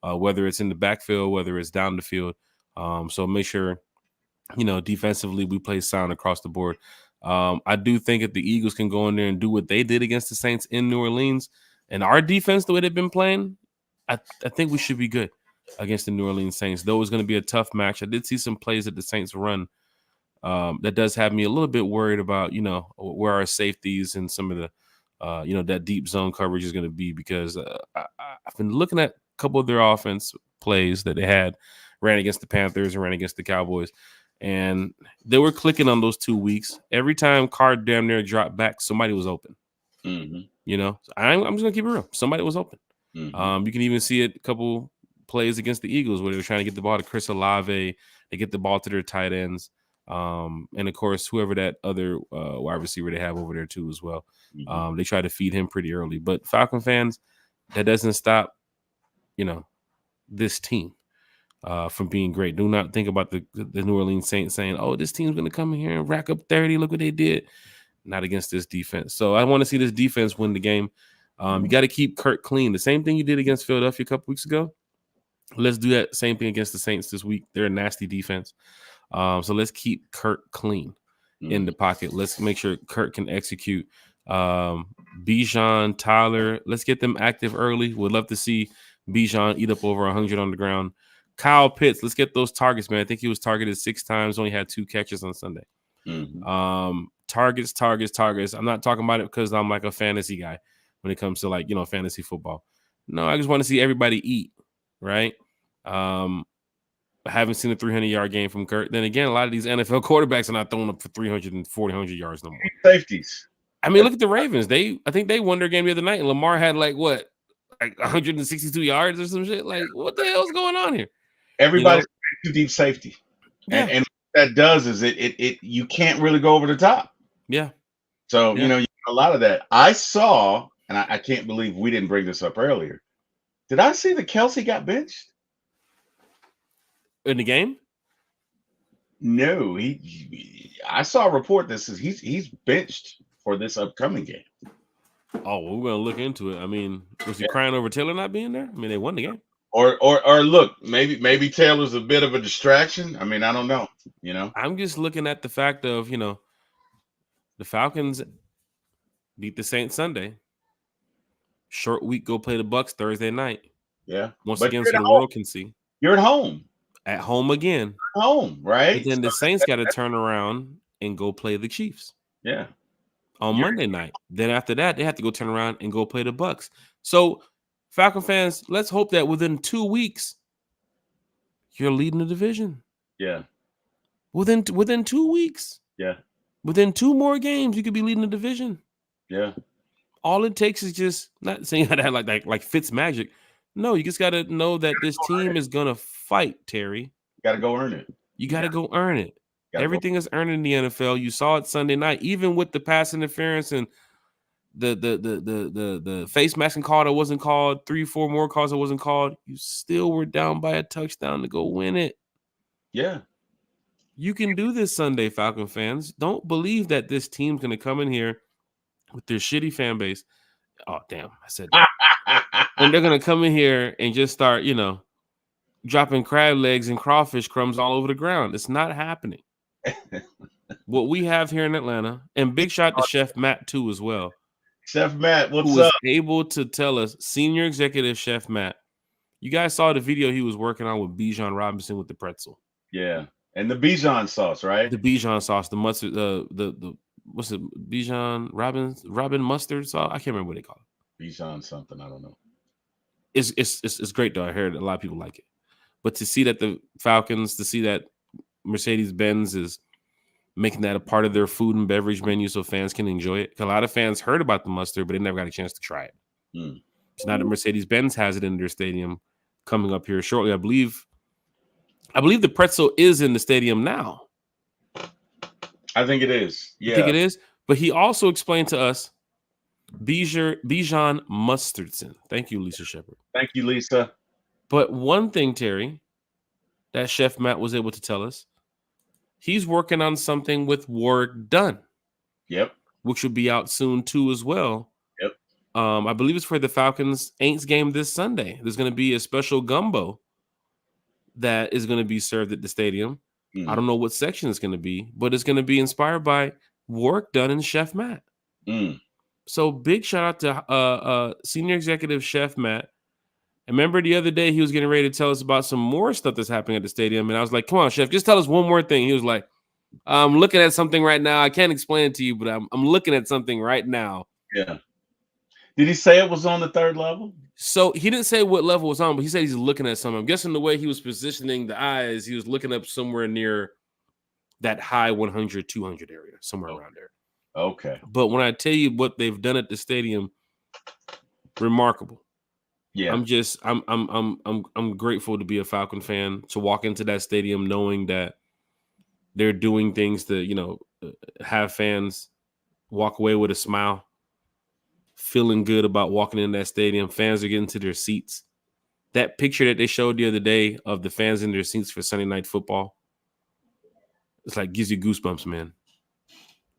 S1: whether it's in the backfield, whether it's down the field. So make sure, defensively we play sound across the board. I do think if the Eagles can go in there and do what they did against the Saints in New Orleans, and our defense, the way they've been playing, I think we should be good against the New Orleans Saints. Though it's going to be a tough match. I did see some plays that the Saints run that does have me a little bit worried about, where our safeties and some of the, that deep zone coverage is going to be, because I've been looking at a couple of their offense plays that they ran against the Panthers and ran against the Cowboys, and they were clicking on those 2 weeks. Every time Carr damn near dropped back, somebody was open.
S2: Mm-hmm.
S1: So I'm just going to keep it real. Somebody was open.
S2: Mm-hmm.
S1: You can even see it a couple plays against the Eagles where they were trying to get the ball to Chris Olave. They get the ball to their tight ends. And of course, whoever that other wide receiver they have over there too as well.
S2: Mm-hmm.
S1: They try to feed him pretty early. But Falcon fans, that doesn't stop, this team from being great. Do not think about the New Orleans Saints saying, oh, this team's going to come in here and rack up 30. Look what they did. Not against this defense. So I want to see this defense win the game. You got to keep Kurt clean. The same thing you did against Philadelphia a couple weeks ago. Let's do that same thing against the Saints this week. They're a nasty defense. So let's keep Kurt clean. in the pocket. Let's make sure Kurt can execute. Bijan, Tyler, let's get them active early. Would love to see Bijan eat up over 100 on the ground. Kyle Pitts, let's get those targets, man. I think he was targeted 6 times, only had 2 catches on Sunday. Targets. I'm not talking about it because I'm like a fantasy guy when it comes to like, fantasy football. No, I just want to see everybody eat, right? I haven't seen a 300-yard game from Kurt. Then again, a lot of these NFL quarterbacks are not throwing up for 300 and 400 yards no more.
S2: Safeties.
S1: I mean, look at the Ravens. I think they won their game the other night, and Lamar had like 162 yards or some shit. Like, what the hell's going on here?
S2: Everybody's too deep safety.
S1: Yeah.
S2: And what that does is it you can't really go over the top.
S1: Yeah.
S2: So, you get a lot of that. I saw, and I can't believe we didn't bring this up earlier. Did I see that Kelsey got benched?
S1: In the game?
S2: No, I saw a report that says he's benched for this upcoming game.
S1: Oh, well, we're gonna look into it. I mean, was he crying over Taylor not being there? I mean, they won the game.
S2: Or look, maybe Taylor's a bit of a distraction. I mean, I don't know.
S1: I'm just looking at the fact of the Falcons beat the Saints Sunday. Short week, go play the Bucks Thursday night.
S2: Yeah,
S1: once again, so the world can see.
S2: You're at home.
S1: At home again.
S2: At home, right?
S1: But then the Saints got to turn around and go play the Chiefs.
S2: Yeah.
S1: On Monday night. Then after that, they have to go turn around and go play the Bucks. So, Falcon fans, let's hope that within 2 weeks, you're leading the division.
S2: Yeah.
S1: Within 2 weeks.
S2: Yeah.
S1: Within 2 more games, you could be leading the division.
S2: Yeah.
S1: All it takes is just not saying that like Fitz magic. No, you just got to know that this team is going to fight, Terry.
S2: You got to go earn it.
S1: You got to go earn it. Everything is earned in the NFL. You saw it Sunday night, even with the pass interference and the face masking call that wasn't called, 3-4 more calls that wasn't called. You still were down by a touchdown to go win it.
S2: Yeah.
S1: You can do this Sunday, Falcon fans. Don't believe that this team's going to come in here with their shitty fan base. Oh, damn. I said that. And they're going to come in here and just start, dropping crab legs and crawfish crumbs all over the ground. It's not happening. What we have here in Atlanta, and big shout to Chef Matt too as well.
S2: Chef Matt, what's
S1: who
S2: up?
S1: was able to tell us, senior executive Chef Matt. You guys saw the video he was working on with Bijan Robinson with the pretzel.
S2: Yeah, and the Bijan sauce, right?
S1: The Bijan sauce, the mustard, the what's it? Bijan Robin mustard sauce. I can't remember what they call it.
S2: Bijan something, I don't know.
S1: It's great though. I heard a lot of people like it, but to see that the Falcons, to see that Mercedes-Benz is making that a part of their food and beverage menu so fans can enjoy it. A lot of fans heard about the mustard, but they never got a chance to try it. So now that Mercedes-Benz has it in their stadium coming up here shortly, I believe the pretzel is in the stadium now.
S2: I think it is. Yeah.
S1: I think it is. But he also explained to us Bijan Mustardson. Thank you, Lisa Shepard.
S2: Thank you, Lisa.
S1: But one thing, Terry, that Chef Matt was able to tell us, he's working on something with Work Done.
S2: Yep.
S1: Which will be out soon too as well.
S2: Yep.
S1: I believe it's for the Falcons Aints game this Sunday. There's going to be a special gumbo that is going to be served at the stadium. I don't know what section it's going to be, but it's going to be inspired by Work Done and Chef Matt. So big shout out to senior executive Chef Matt. I remember the other day he was getting ready to tell us about some more stuff that's happening at the stadium. And I was like, come on, Chef, just tell us one more thing. He was like, I'm looking at something right now. I can't explain it to you, but I'm looking at something right now.
S2: Yeah. Did he say it was on the 3rd level?
S1: So he didn't say what level it was on, but he said he's looking at something. I'm guessing the way he was positioning the eyes, he was looking up somewhere near that high 100, 200 area, somewhere around there.
S2: Okay.
S1: But when I tell you what they've done at the stadium, remarkable.
S2: Yeah.
S1: I'm grateful to be a Falcon fan, to walk into that stadium knowing that they're doing things to, have fans walk away with a smile, feeling good about walking in that stadium. Fans are getting to their seats. That picture that they showed the other day of the fans in their seats for Sunday Night Football, it's like gives you goosebumps, man.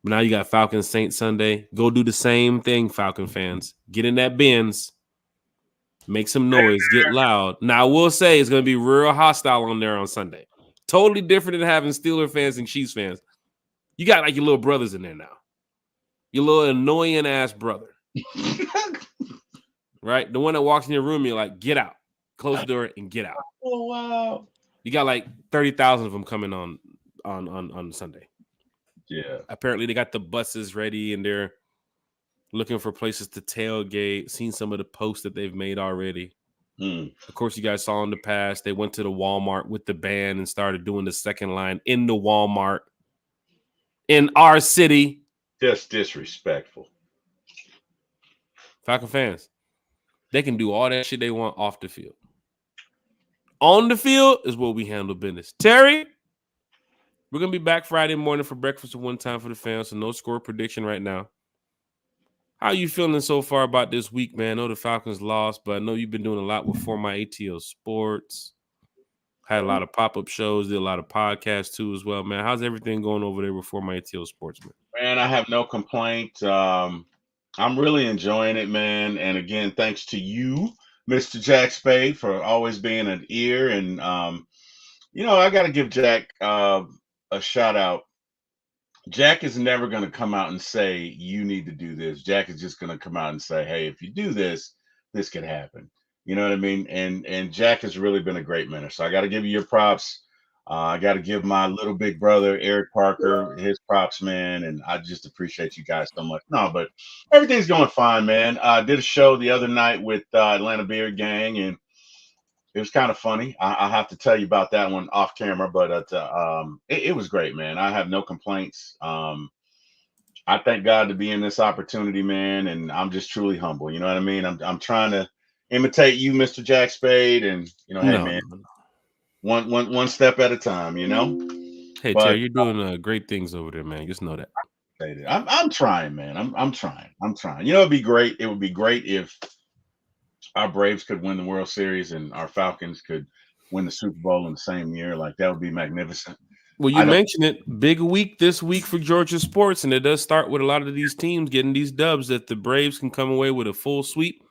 S1: But now you got Falcons Saints Sunday. Go do the same thing, Falcon fans. Get in that Benz. Make some noise. Get loud. Now, I will say it's going to be real hostile on there on Sunday. Totally different than having Steeler fans and Chiefs fans. You got like your little brothers in there now. Your little annoying ass brother. Right? The one that walks in your room, you're like, get out. Close the door and get out.
S2: Oh wow.
S1: You got like 30,000 of them coming on Sunday.
S2: Yeah.
S1: Apparently they got the buses ready and they're looking for places to tailgate. Seen some of the posts that they've made already. Of course, you guys saw in the past, they went to the Walmart with the band and started doing the second line in the Walmart in our city.
S2: Just disrespectful.
S1: Falcon fans, they can do all that shit they want off the field. On the field is where we handle business. Terry, we're going to be back Friday morning for breakfast at one time for the fans, so no score prediction right now. How are you feeling so far about this week, man? I know the Falcons lost, but I know you've been doing a lot with For My ATL Sports. Had a lot of pop-up shows, did a lot of podcasts too as well, man. How's everything going over there with For My ATL Sports, man?
S2: Man, I have no complaint. I'm really enjoying it, man. And again, thanks to you, Mr. Jack Spade, for always being an ear. And I got to give Jack a shout out. Jack is never going to come out and say you need to do this. Jack is just going to come out and say, hey, if you do this, this could happen. You know what I mean? And Jack has really been a great mentor. So I got to give you your props. I got to give my little big brother, Eric Parker, his props, man. And I just appreciate you guys so much. No, but everything's going fine, man. I did a show the other night with Atlanta Beard Gang, and it was kind of funny. I have to tell you about that one off camera, but it was great, man. I have no complaints. I thank God to be in this opportunity, man. And I'm just truly humble. You know what I mean? I'm trying to imitate you, Mr. Jack Spade. And, hey, man. One step at a time,
S1: Hey,
S2: but,
S1: Terry, you're doing great things over there, man. Just know that.
S2: I'm trying, man. I'm trying. It'd be great. It would be great if our Braves could win the World Series and our Falcons could win the Super Bowl in the same year. Like, that would be magnificent.
S1: Well, you mentioned it. Big week this week for Georgia sports, and it does start with a lot of these teams getting these dubs that the Braves can come away with a full sweep.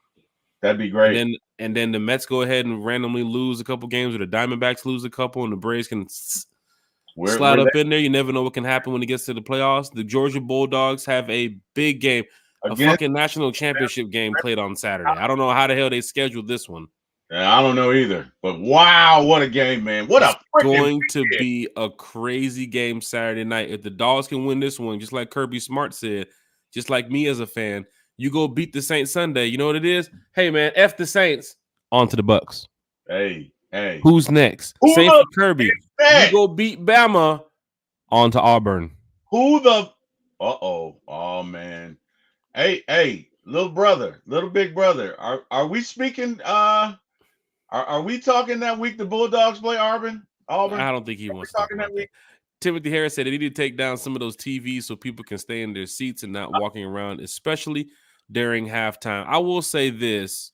S2: That'd be great.
S1: And then the Mets go ahead and randomly lose a couple games, or the Diamondbacks lose a couple, and the Braves can slide up in there. You never know what can happen when it gets to the playoffs. The Georgia Bulldogs have a big game, a fucking national championship game played on Saturday. I don't know how the hell they scheduled this one.
S2: Yeah, I don't know either. But wow, what a game, man! It's
S1: going to be a crazy game Saturday night. If the Dogs can win this one, just like Kirby Smart said, just like me as a fan, you go beat the Saints Sunday. You know what it is? Hey, man, F the Saints. On to the Bucks.
S2: Hey.
S1: Who's next? Same for Kirby. You go beat Bama. On to Auburn.
S2: Oh, man. Hey, little big brother. Are we speaking? Are we talking that week the Bulldogs play Auburn?
S1: I don't think he wants to talk about that. Timothy Harris said they need to take down some of those TVs so people can stay in their seats and not walking around, especially during halftime. I will say this.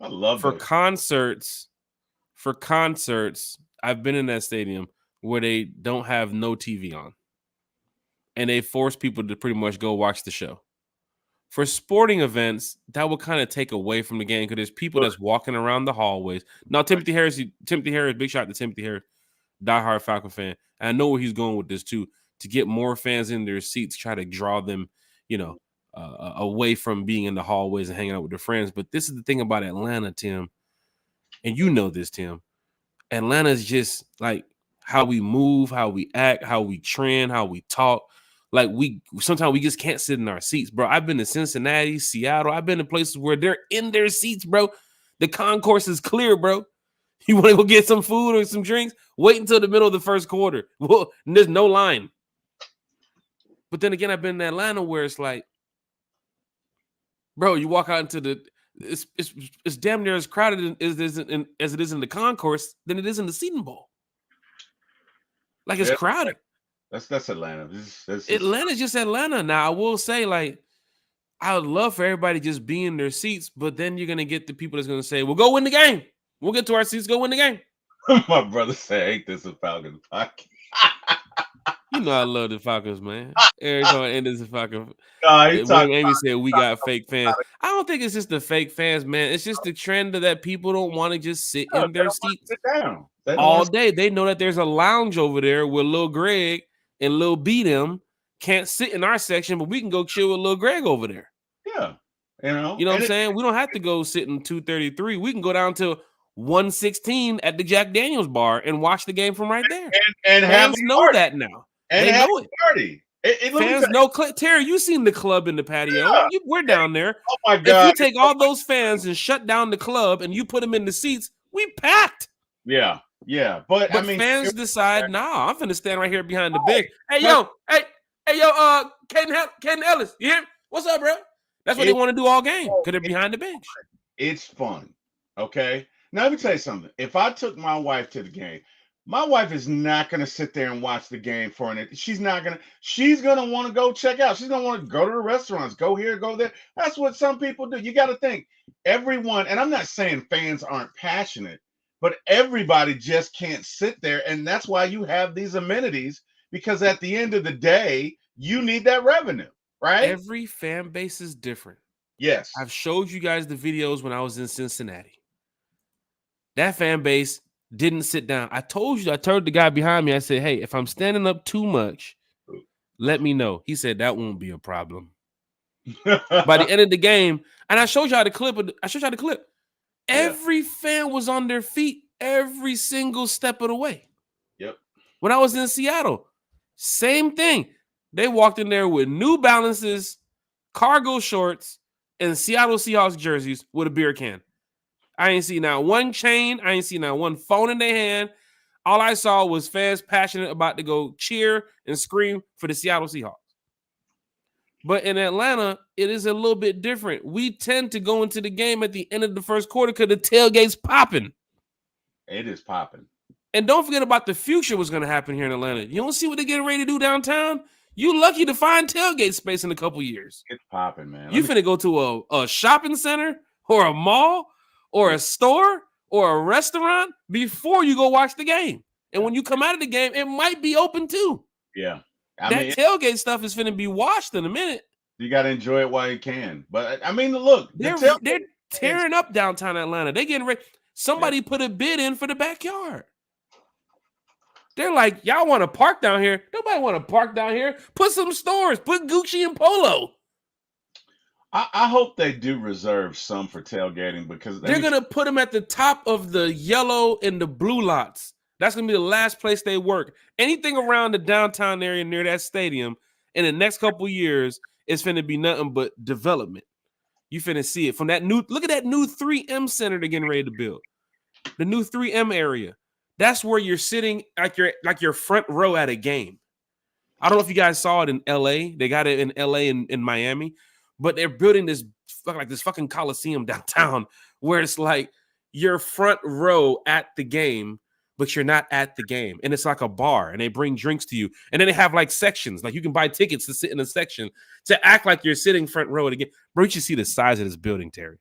S2: I love
S1: for concerts. For concerts, I've been in that stadium where they don't have no TV on. And they force people to pretty much go watch the show. For sporting events, that will kind of take away from the game because there's people that's walking around the hallways. Now, Timothy Harris, big shout to Timothy Harris, diehard Falcon fan. And I know where he's going with this too, to get more fans in their seats, try to draw them, away from being in the hallways and hanging out with their friends. But this is the thing about Atlanta, Tim, and you know this, Tim. Atlanta is just like how we move, how we act, how we trend, how we talk. Like sometimes we just can't sit in our seats, bro. I've been to Cincinnati, Seattle. I've been to places where they're in their seats, bro. The concourse is clear, bro. You want to go get some food or some drinks? Wait until the middle of the first quarter. Well, there's no line. But then again, I've been in Atlanta where it's like, bro, you walk out into it's damn near as crowded as it is in the concourse than it is in the seating bowl. Like it's crowded.
S2: That's Atlanta.
S1: Atlanta's just Atlanta. Now, I will say, like, I would love for everybody to just be in their seats, but then you're going to get the people that's going to say, well, go win the game. We'll get to our seats, go win the game.
S2: My brother said, ain't this a Falcons podcast?
S1: You know I love the Falcons, man. Every time I end this Falcons.
S2: Amy
S1: said we got fake fans. I don't think it's just the fake fans, man. It's just the trend that people don't want to just sit in their seats
S2: all
S1: day. They know that there's a lounge over there with Lil Greg and Lil B them can't sit in our section, but we can go chill with Lil Greg over there.
S2: Yeah.
S1: You know what I'm saying? We don't have to go sit in 233. We can go down to 116 at the Jack Daniels bar and watch the game from right there.
S2: And
S1: fans know that now.
S2: And
S1: they know it.
S2: Party.
S1: Fans know. Terry, you seen the club in the patio.
S2: Yeah.
S1: We're down there.
S2: Oh my God!
S1: If we take all those fans and shut down the club and you put them in the seats, we packed.
S2: Yeah. But I mean,
S1: fans decide, nah, I'm finna stand right here behind the bench. Hey, yo, Caden Ellis, you hear me? What's up, bro? That's what they want to do all game because they're behind the bench.
S2: It's fun. Okay. Now, let me tell you something. If I took my wife to the game, my wife is not going to sit there and watch the game for it. She's going to want to go check out. She's going to want to go to the restaurants, go here, go there. That's what some people do. You got to think everyone, and I'm not saying fans aren't passionate, but everybody just can't sit there. And that's why you have these amenities, because at the end of the day, you need that revenue, right?
S1: Every fan base is different.
S2: Yes.
S1: I've showed you guys the videos when I was in Cincinnati. That fan base didn't sit down. I told the guy behind me, I said, hey, if I'm standing up too much, let me know. He said, that won't be a problem. By the end of the game, and I showed y'all the clip. Every fan was on their feet every single step of the way.
S2: Yep.
S1: When I was in Seattle, same thing. They walked in there with New Balances, cargo shorts, and Seattle Seahawks jerseys with a beer can. I ain't seen not one chain. I ain't seen not one phone in their hand. All I saw was fans passionate about to go cheer and scream for the Seattle Seahawks. But in Atlanta, it is a little bit different. We tend to go into the game at the end of the first quarter because the tailgate's popping.
S2: It is popping.
S1: And don't forget about the future what's going to happen here in Atlanta. You don't see what they're getting ready to do downtown? You lucky to find tailgate space in a couple years.
S2: It's popping, man.
S1: You finna go to a shopping center or a mall or a store or a restaurant before you go watch the game. And when you come out of the game, it might be open too.
S2: Yeah.
S1: That tailgate stuff is finna be washed in a minute.
S2: You got to enjoy it while you can. But I mean, look,
S1: they're tearing up downtown Atlanta. They getting ready. Somebody put a bid in for the backyard. They're like, y'all want to park down here? Nobody want to park down here. Put some stores. Put Gucci and Polo.
S2: I hope they do reserve some for tailgating, because
S1: they're going to put them at the top of the yellow and the blue lots. That's going to be the last place they work. Anything around the downtown area near that stadium in the next couple of years is finna be nothing but development. You finna see it from that new, look at that new 3M center they're getting ready to build. The new 3M area. That's where you're sitting like your front row at a game. I don't know if you guys saw it in LA. They got it in LA and in Miami, but they're building this fucking Coliseum downtown where it's like your front row at the game, but you're not at the game. And it's like a bar, and they bring drinks to you. And then they have like sections. Like you can buy tickets to sit in a section to act like you're sitting front row at a game. Bro, you should see the size of this building, Terry.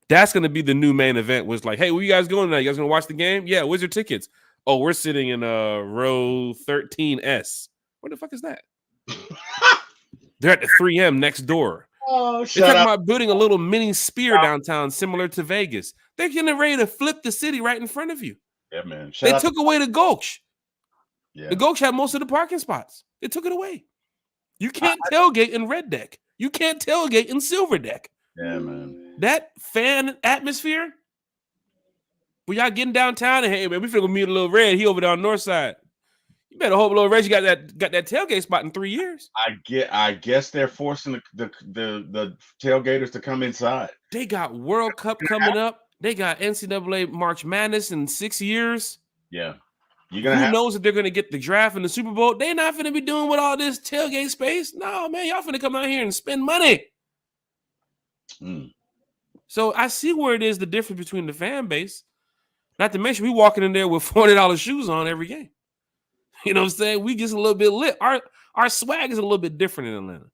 S1: That's going to be the new main event. Was like, hey, where you guys going tonight? You guys going to watch the game? Yeah, where's your tickets? Oh, we're sitting in row 13S. What the fuck is that? They're at the 3M next door.
S2: Oh,
S1: they're talking about building a little mini spear downtown similar to Vegas. They're getting ready to flip the city right in front of you.
S2: Yeah, man.
S1: They took away the Gulch.
S2: Yeah.
S1: The Gulch had most of the parking spots. They took it away. You can't tailgate in Red Deck. You can't tailgate in Silver Deck.
S2: Yeah, man.
S1: That fan atmosphere, when y'all getting downtown and hey, man, we finna go meet a Little Red. He over there on the north side. You better hope Little Red, you got that tailgate spot in 3 years.
S2: I guess they're forcing the tailgaters to come inside.
S1: They got World Cup coming up. They got NCAA March Madness in 6 years.
S2: Yeah.
S1: Who knows if they're going to get the draft and the Super Bowl? They're not going to be doing with all this tailgate space. No, man, y'all finna come out here and spend money. So I see where it is, the difference between the fan base. Not to mention, we walking in there with $40 shoes on every game. You know what I'm saying? We just a little bit lit. Our swag is a little bit different in Atlanta.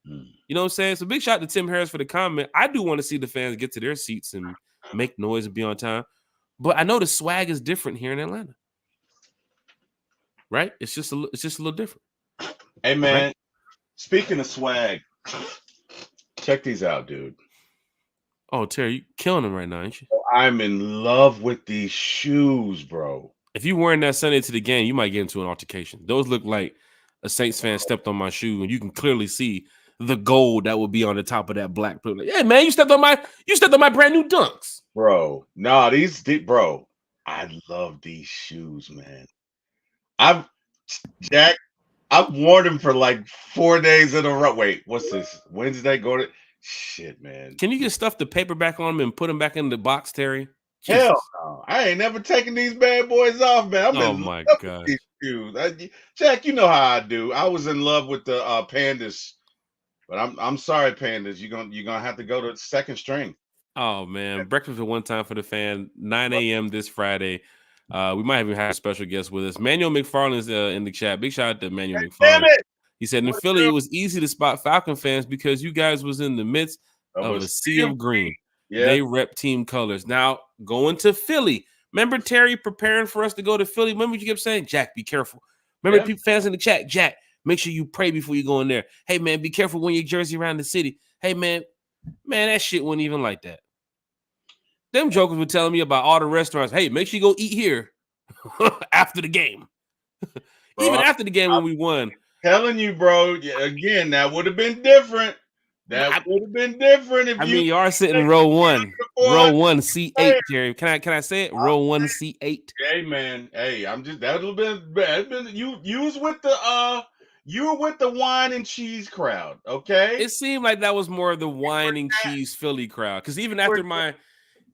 S1: You know what I'm saying? So big shout out to Tim Harris for the comment. I do want to see the fans get to their seats and make noise and be on time. But I know the swag is different here in Atlanta. Right? It's just a little different.
S2: Hey, man.
S1: Right?
S2: Speaking of swag, check these out, dude.
S1: Oh, Terry, you killing them right now, ain't you?
S2: I'm in love with these shoes, bro.
S1: If you wearing that Sunday to the game, you might get into an altercation. Those look like a Saints fan stepped on my shoe, and you can clearly see the gold that will be on the top of that black. Yeah, man, you stepped on my brand new dunks.
S2: Bro. Nah, bro. I love these shoes, man. I've Jack, I've worn them for like 4 days in a row. Wait, what's this? Wednesday? Go to shit, man.
S1: Can you just stuff the paper back on them and put them back in the box, Terry?
S2: Hell
S1: Jesus.
S2: no. I ain't never taken these bad boys off, man. I'm
S1: Oh
S2: in love
S1: my
S2: with
S1: gosh.
S2: these shoes. Jack, you know how I do. I was in love with the Pandas, but I'm sorry, Pandas. You're gonna have to go to second string.
S1: Oh man, breakfast at one time for the fan, 9 a.m. this Friday. We might even have a special guest with us. Manuel McFarland's in the chat. Big shout out to Manuel
S2: Damn
S1: McFarland.
S2: it!
S1: He said in Philly it was easy to spot Falcon fans because you guys was in the midst of a sea of green.
S2: Yeah.
S1: They rep team colors. Now going to Philly. Remember Terry preparing for us to go to Philly? Remember you kept saying, Jack, be careful. Remember people fans in the chat, Jack, make sure you pray before you go in there. Hey man, be careful when your jersey around the city. Hey man, that shit wasn't even like that. Them jokers were telling me about all the restaurants. Hey, make sure you go eat here after the game.
S2: Bro,
S1: even after the game when we won.
S2: Telling you, bro. Again, that would have been different. That would have been different if
S1: you are sitting in row 1. Row 1, C8, Jerry. Can I say it? Row 1, C8.
S2: Hey man, hey, I'm just that little bit bad. You was with the you were with the wine and cheese crowd, okay?
S1: It seemed like that was more of the wine and cheese Philly crowd. Because even after my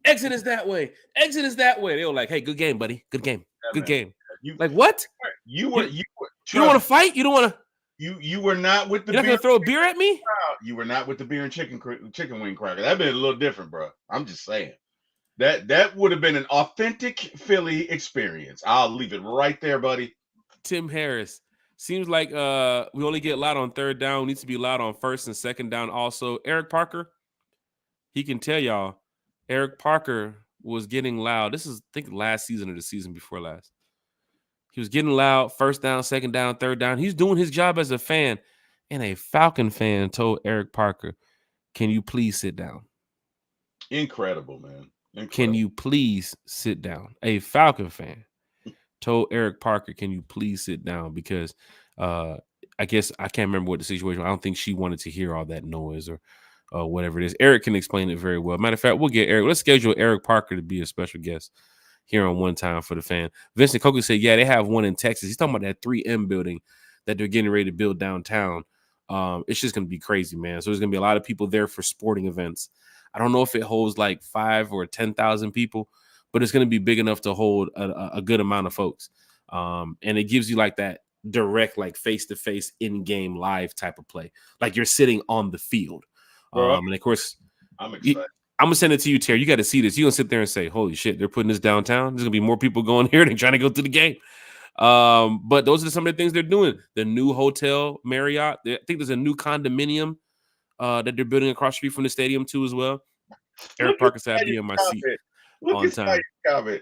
S1: exit is that way, they were like, hey, good game, buddy. Good game. Good game. Like what?
S2: You
S1: don't want to fight? You don't want to
S2: you were not with the
S1: You're not gonna throw a beer at me?
S2: You were not with the beer and chicken wing cracker. That'd been a little different, bro. I'm just saying. That would have been an authentic Philly experience. I'll leave it right there, buddy.
S1: Tim Harris. Seems like we only get loud on third down. We need to be loud on first and second down also. Eric Parker, he can tell y'all, Eric Parker was getting loud. This is, I think, last season or the season before last. He was getting loud, first down, second down, third down. He's doing his job as a fan. And a Falcon fan told Eric Parker, can you please sit down?
S2: Incredible, man. Incredible.
S1: Can you please sit down? A Falcon fan told Eric Parker, can you please sit down? Because I guess I can't remember what the situation was. I don't think she wanted to hear all that noise or whatever it is. Eric can explain it very well. Matter of fact, we'll get Eric. Let's schedule Eric Parker to be a special guest here on One Time for the Fan. Vincent Coker said, yeah, they have one in Texas. He's talking about that 3M building that they're getting ready to build downtown. It's just going to be crazy, man. So there's going to be a lot of people there for sporting events. I don't know if it holds like 5,000 or 10,000 people, but it's going to be big enough to hold a good amount of folks. And it gives you like that direct, like face-to-face in-game live type of play. Like you're sitting on the field. And of course,
S2: I'm excited.
S1: I'm going to send it to you, Terry. You got to see this. You're going to sit there and say, holy shit, they're putting this downtown. There's going to be more people going here than trying to go to the game. But those are some of the things they're doing. The new hotel, Marriott. I think there's a new condominium that they're building across the street from the stadium too as well. Eric Parker said I'd be in my seat on time.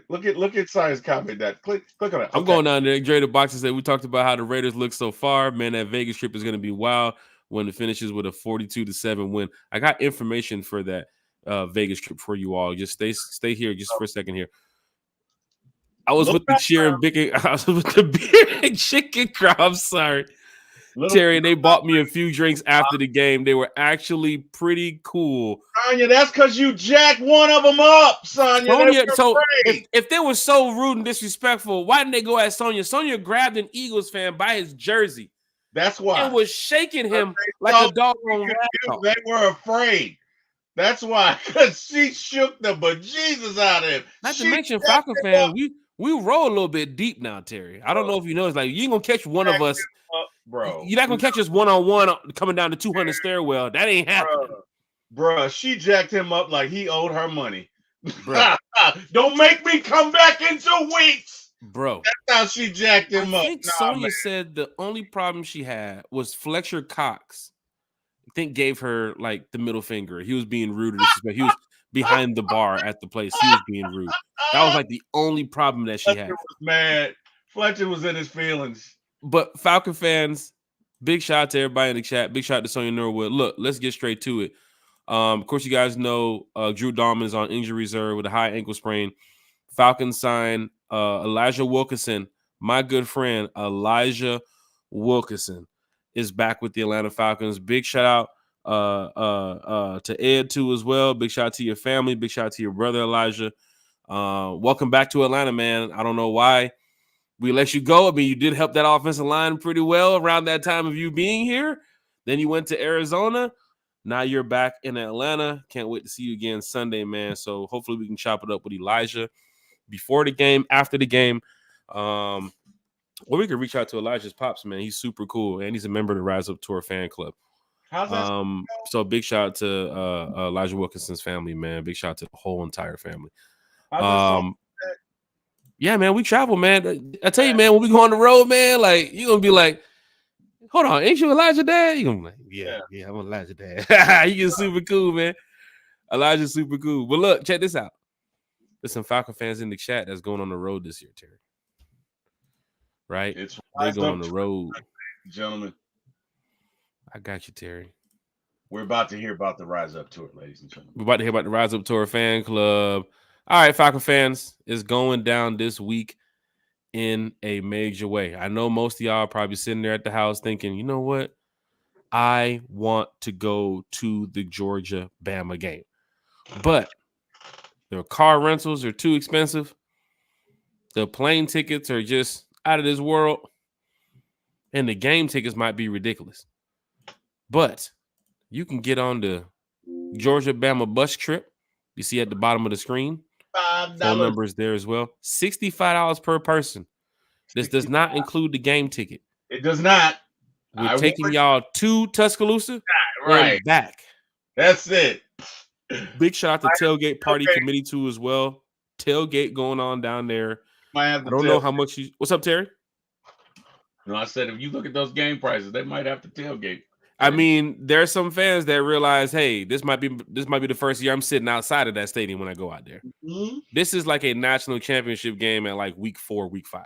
S2: Look at Science comment that. Click on it.
S1: I'm going down there. Dre the Boxer said we talked about how the Raiders look so far. Man, that Vegas trip is going to be wild when it finishes with a 42-7 win. I got information for that Vegas trip for you all. Just stay here just for a second here. I was with the cheer and big. I was with the beer and chicken crowd. I'm sorry, Terry. They bought me a few drinks after the game. They were actually pretty cool.
S2: Sonya, that's because you jacked one of them up, Sonya.
S1: So if they were so rude and disrespectful, why didn't they go at Sonya? Sonya grabbed an Eagles fan by his jersey.
S2: That's why.
S1: And was shaking him like a dog on rag.
S2: They were afraid. That's why, because she shook the bejesus out of him.
S1: Not to mention, Falcon fan, we roll a little bit deep now, Terry. I don't know if you know. It's like you ain't gonna catch one of us,
S2: bro.
S1: You're not gonna catch us one-on-one coming down the 200 stairwell. That ain't happening,
S2: bro. She jacked him up like he owed her money. Don't make me come back in 2 weeks,
S1: bro.
S2: That's how she jacked him up.
S1: I think Sonya said the only problem she had was Fletcher Cox. I think gave her like the middle finger. He was being rude. He was behind the bar at the place. He was being rude. That was like the only problem that she had.
S2: Fletcher was mad. Fletcher was in his feelings.
S1: But Falcon fans, big shout out to everybody in the chat. Big shout out to Sonya Norwood. Look, let's get straight to it. Of course, you guys know Drew Dahlman is on injury reserve with a high ankle sprain. Falcons signed Elijah Wilkinson, my good friend Elijah Wilkinson, is back with the Atlanta Falcons. Big shout out to Ed too as well. Big shout out to your family. Big shout out to your brother Elijah. Welcome back to Atlanta, man. I don't know why we let you go. I mean, you did help that offensive line pretty well around that time of you being here. Then you went to Arizona. Now you're back in Atlanta. Can't wait to see you again Sunday, man. So hopefully we can chop it up with Elijah before the game, after the game. Or we could reach out to Elijah's pops, man. He's super cool, and he's a member of the Rise Up Tour fan club.
S2: How's that?
S1: So big shout out to Elijah Wilkinson's family, man. Big shout out to the whole entire family. Yeah, man, we travel, man. I tell you, man, when we go on the road, man, like you're gonna be like, hold on, ain't you Elijah dad? You're gonna be like, yeah, I'm Elijah dad. He is super cool, man. Elijah's super cool. But look, check this out. There's some Falcon fans in the chat that's going on the road this year, Terry. Right? They go on the road.
S2: Gentlemen.
S1: I got you, Terry.
S2: We're about to hear about the Rise Up Tour, ladies and gentlemen.
S1: We're about to hear about the Rise Up Tour fan club. All right, Falcon fans, it's going down this week in a major way. I know most of y'all are probably sitting there at the house thinking, you know what? I want to go to the Georgia-Bama game. But the car rentals are too expensive. The plane tickets are just out of this world. And the game tickets might be ridiculous. But you can get on the Georgia-Bama bus trip. You see at the bottom of the screen. Phone number is there as well. $65 per person. This does not include the game ticket.
S2: It does not.
S1: We're taking y'all to Tuscaloosa
S2: and
S1: back.
S2: That's it.
S1: Big shout out to Tailgate Party Committee too as well. Tailgate going on down there. I don't know how much you. What's up, Terry?
S2: No, I said if you look at those game prices, they might have to tailgate.
S1: I mean, there are some fans that realize, hey, this might be the first year I'm sitting outside of that stadium when I go out there. Mm-hmm. This is like a national championship game at like week 4, week 5.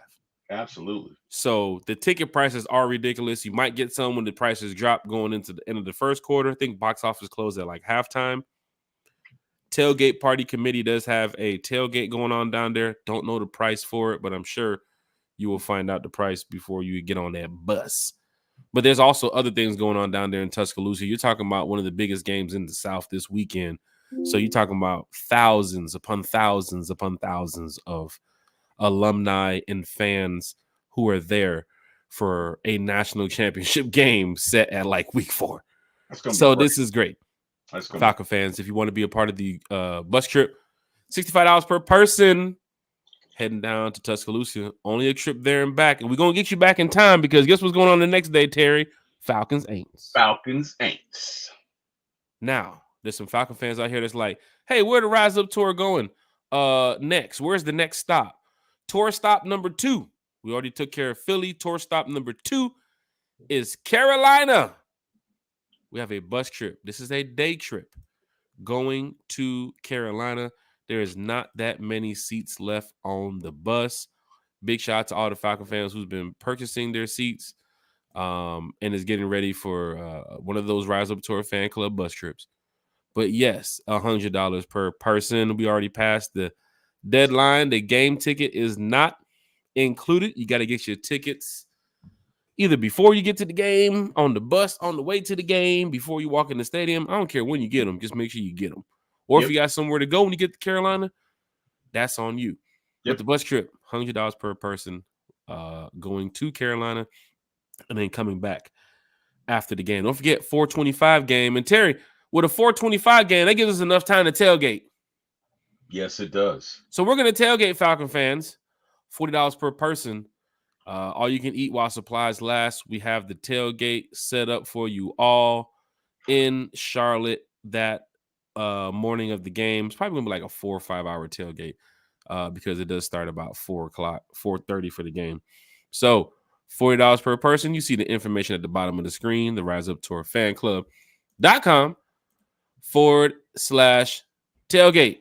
S2: Absolutely.
S1: So the ticket prices are ridiculous. You might get some when the prices drop going into the end of the first quarter. I think box office closed at like halftime. Tailgate Party Committee does have a tailgate going on down there. Don't know the price for it, but I'm sure you will find out the price before you get on that bus. But there's also other things going on down there in Tuscaloosa. You're talking about one of the biggest games in the South this weekend. So you're talking about thousands upon thousands upon thousands of alumni and fans who are there for a national championship game set at like week 4. So this is great. Falcon fans, if you want to be a part of the bus trip, $65 per person. Heading down to Tuscaloosa, only a trip there and back. And we're going to get you back in time because guess what's going on the next day, Terry? Falcons Aints. Now, there's some Falcon fans out here that's like, hey, where the Rise Up Tour going next? Where's the next stop? Tour stop number 2. We already took care of Philly. Tour stop number 2 is Carolina. We have a bus trip. This is a day trip going to Carolina. There is not that many seats left on the bus. Big shout out to all the Falcon fans who's been purchasing their seats and is getting ready for one of those Rise Up Tour fan club bus trips. But yes, $100 per person. We already passed the deadline. The game ticket is not included. You got to get your tickets either before you get to the game, on the bus, on the way to the game, before you walk in the stadium. I don't care when you get them. Just make sure you get them. Or if you got somewhere to go when you get to Carolina, that's on you. But the bus trip, $100 per person, going to Carolina and then coming back after the game. Don't forget 425 game. And Terry, with a 425 game, that gives us enough time to tailgate.
S2: Yes, it does.
S1: So we're going to tailgate, Falcon fans, $40 per person. All you can eat while supplies last. We have the tailgate set up for you all in Charlotte that morning of the game. It's probably gonna be like a 4 or 5 hour tailgate because it does start about 4:30 for the game. So $40 per person. You see the information at the bottom of the screen, the Rise Up Tour fan club.com/tailgate,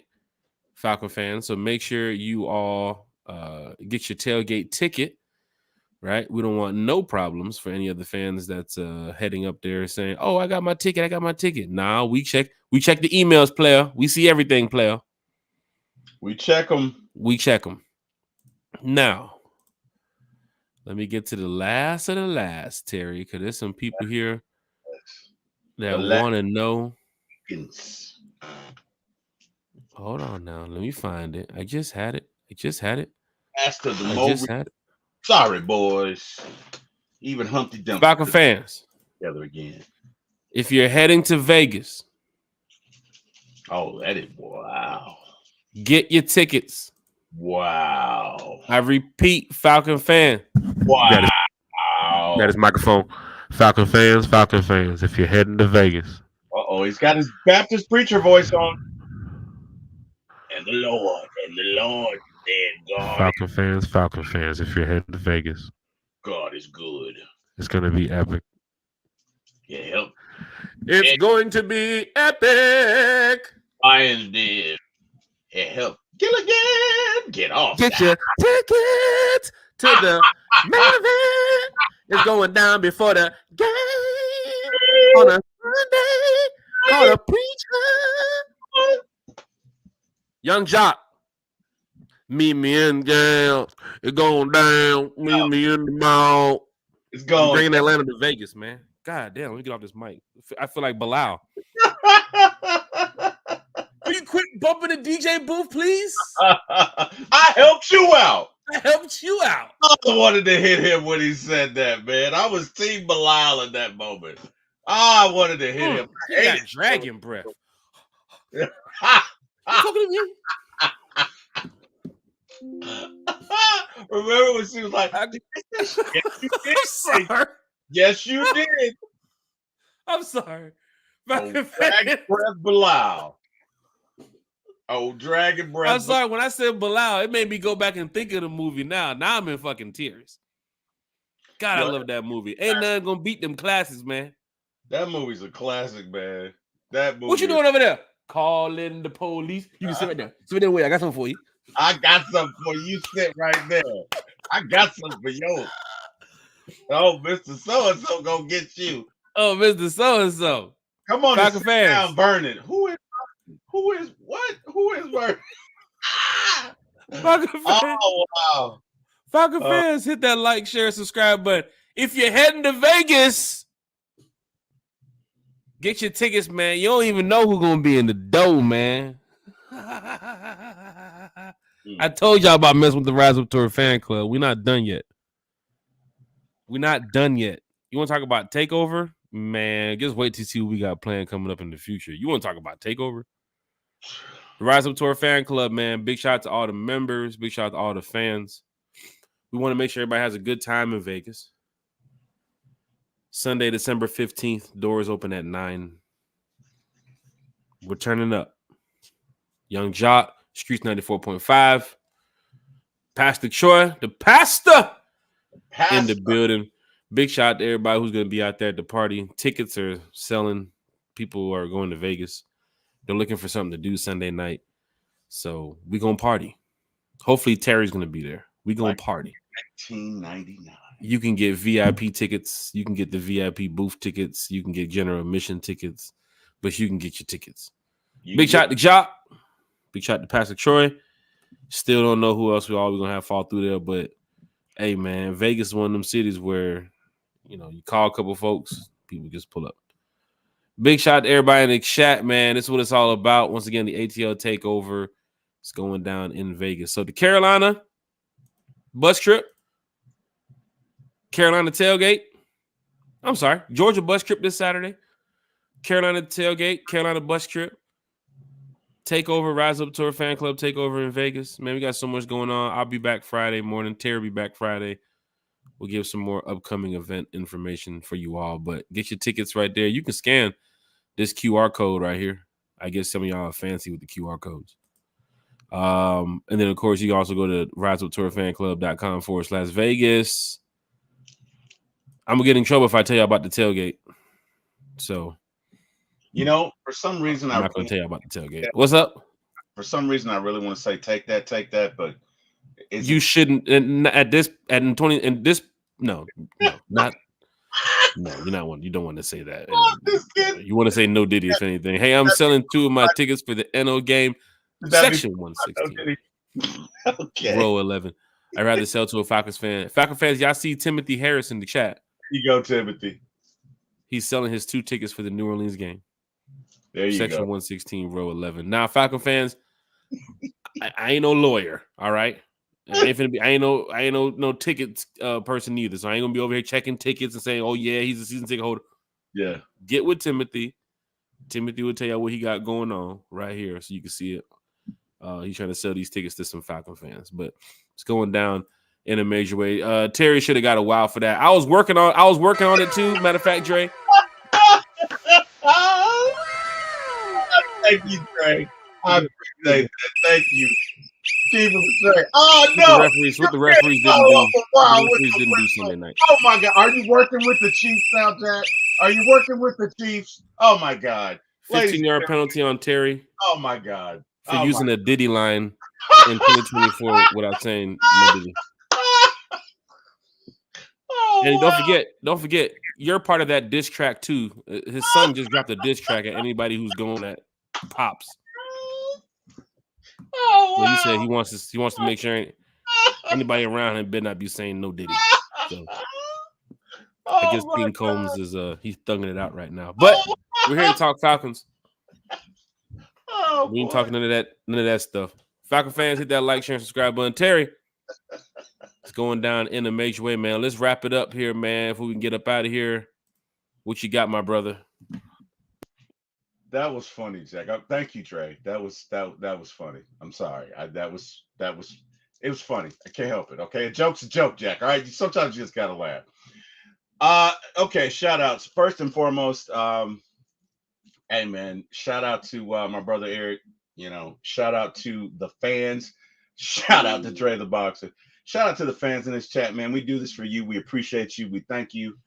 S1: Falcon fans. So make sure you all get your tailgate ticket. Right, we don't want no problems for any of the fans that's heading up there saying, "Oh, I got my ticket." Nah, we check the emails, player. We see everything, player.
S2: We check them.
S1: Now, let me get to the last of the last, Terry, because there's some people here
S2: The
S1: that want to know.
S2: Falcons.
S1: Hold on now. Let me find it. I just had it.
S2: Master the
S1: I
S2: Mo.
S1: just had it.
S2: Sorry, boys. Even Humpty Dumpty
S1: Falcon fans,
S2: together again.
S1: if you're heading to Vegas,
S2: Oh, that is wow.
S1: get your tickets.
S2: Wow.
S1: I repeat, Falcon fan.
S2: Wow.
S1: That is microphone. Falcon fans, if you're heading to Vegas.
S2: Uh-oh, he's got his Baptist preacher voice on. And the Lord said,
S1: Falcon fans, if you're heading to Vegas,
S2: God is good.
S1: it's going to be epic.
S2: Yeah,
S1: It's going to be epic.
S2: Lions did. Yeah, help. Gilligan, get off.
S1: Get your tickets to the main event. It's going down before the game on a Sunday. Call a preacher. Young Jock. Meet me in jail. It's going down. Meet me in the mall.
S2: It's going.
S1: Bringing Atlanta to Vegas, man. God damn, let me get off this mic. I feel like Bilal. Will you quit bumping the DJ booth, please?
S2: I helped you out.
S1: I
S2: wanted to hit him when he said that, man. I was Team Bilal in that moment. I wanted to hit him.
S1: He got dragon breath. You talking to me?
S2: Remember when she was like,
S1: yes, you did. I'm sorry.
S2: Yes, you did.
S1: I'm sorry.
S2: Dragon breath Bilal. Oh, dragon breath.
S1: I'm sorry. When I said Bilal, it made me go back and think of the movie now. Now I'm in fucking tears. God, I love that movie. Ain't nothing gonna beat them classics, man.
S2: That movie's a classic, man. That movie.
S1: What you doing over there? Calling the police. You can sit right there. Sit right there. Wait, I got something for you.
S2: I got something for you. You sit right there. I got something for you. Oh, Mr. So-and-so gonna get you.
S1: Oh, Mr. So-and-so.
S2: Come on,
S1: Falcon fans.
S2: Down, Vernon. Who is what? Who is Vernon?
S1: Falcon fans.
S2: Oh, wow.
S1: Falcon fans, hit that like, share, subscribe button. If you're heading to Vegas, get your tickets, man. You don't even know who's gonna be in the dough, man. I told y'all about messing with the Rise Up Tour fan club. We're not done yet. You want to talk about Takeover? Man, just wait to see what we got planned coming up in the future. You want to talk about Takeover? The Rise Up Tour fan club, man. Big shout out to all the members. Big shout out to all the fans. We want to make sure everybody has a good time in Vegas. Sunday, December 15th. Doors open at 9. We're turning up. Young Jock, Streets 94.5. Pastor Troy, the pastor, in the building. Big shout out to everybody who's going to be out there at the party. Tickets are selling. People are going to Vegas. They're looking for something to do Sunday night. So we're going to party. Hopefully Terry's going to be there. We're going to party.
S2: $19.99.
S1: You can get VIP tickets. You can get the VIP booth tickets. You can get general admission tickets. But you can get your tickets. Big shout out to Jock. Big shout out to Pastor Troy. Still don't know who else we're going to have fall through there. But, hey, man, Vegas is one of them cities where, you call a couple folks, people just pull up. Big shout out to everybody in the chat, man. This is what it's all about. Once again, the ATL takeover is going down in Vegas. So the Carolina bus trip, Carolina tailgate. I'm sorry, Georgia bus trip this Saturday. Carolina tailgate, Carolina bus trip. Takeover, Rise Up Tour fan club takeover in Vegas. Man, we got so much going on. I'll be back Friday morning. Terry will be back Friday. We'll give some more upcoming event information for you all. But get your tickets right there. You can scan this QR code right here. I guess some of y'all are fancy with the QR codes. And then, of course, you can also go to riseuptourfanclub.com/Vegas. I'm going to get in trouble if I tell you about the tailgate. So,
S2: for some reason,
S1: I'm not going to tell you about the tailgate. What's up?
S2: For some reason, I really want to say take that, but
S1: you shouldn't. And at this, at 20, and this, no, not. No, you don't want to say that. You want to say no Diddy, if anything. Hey, I'm selling 2 of my tickets for the NO game, section 116.
S2: Okay.
S1: Row 11. I'd rather sell to a Falcons fan. Falcons fans, y'all see Timothy Harris in the chat.
S2: There you go, Timothy.
S1: He's selling his 2 tickets for the New Orleans game.
S2: There you
S1: Section
S2: go.
S1: 116, row 11. Now, Falcon fans, I ain't no lawyer, all right? I ain't no tickets person either. So I ain't gonna be over here checking tickets and saying, "Oh yeah, he's a season ticket holder."
S2: Yeah.
S1: Get with Timothy. Timothy will tell you what he got going on right here, so you can see it. He's trying to sell these tickets to some Falcon fans, but it's going down in a major way. Terry should have got a wow for that. I was working on it too. Matter of fact, Dre.
S2: Thank you, Trey. I appreciate that. Thank you. Keep it straight. Oh
S1: What
S2: no!
S1: the referees didn't do.
S2: Wow.
S1: The referees didn't do Sunday night.
S2: Oh my God! Are you working with the Chiefs now, Jack? Are you working with the Chiefs? Oh my God!
S1: 15-yard penalty on Terry.
S2: Oh my God!
S1: For using a Diddy line in 2024 without saying no Diddy. And don't forget, you're part of that diss track too. His son just dropped a diss track at anybody who's going at Pops.
S2: Oh, wow.
S1: He said he wants to make sure anybody around him better not be saying no Diddy. So I guess King Combs is he's thugging it out right now. But we're here to talk Falcons. We ain't talking none of that stuff. Falcon fans, hit that like, share, and subscribe button. Terry, it's going down in a major way, man. Let's wrap it up here, man. If we can get up out of here, what you got, my brother?
S2: That was funny, Jack. Thank you, Trey. That was funny. I'm sorry. It was funny. I can't help it. Okay, a joke's a joke, Jack. All right. Sometimes you just gotta laugh. Okay. Shout outs first and foremost. Hey man, shout out to my brother Eric. Shout out to the fans. Shout out to Dre the Boxer. Shout out to the fans in this chat, man. We do this for you. We appreciate you. We thank you.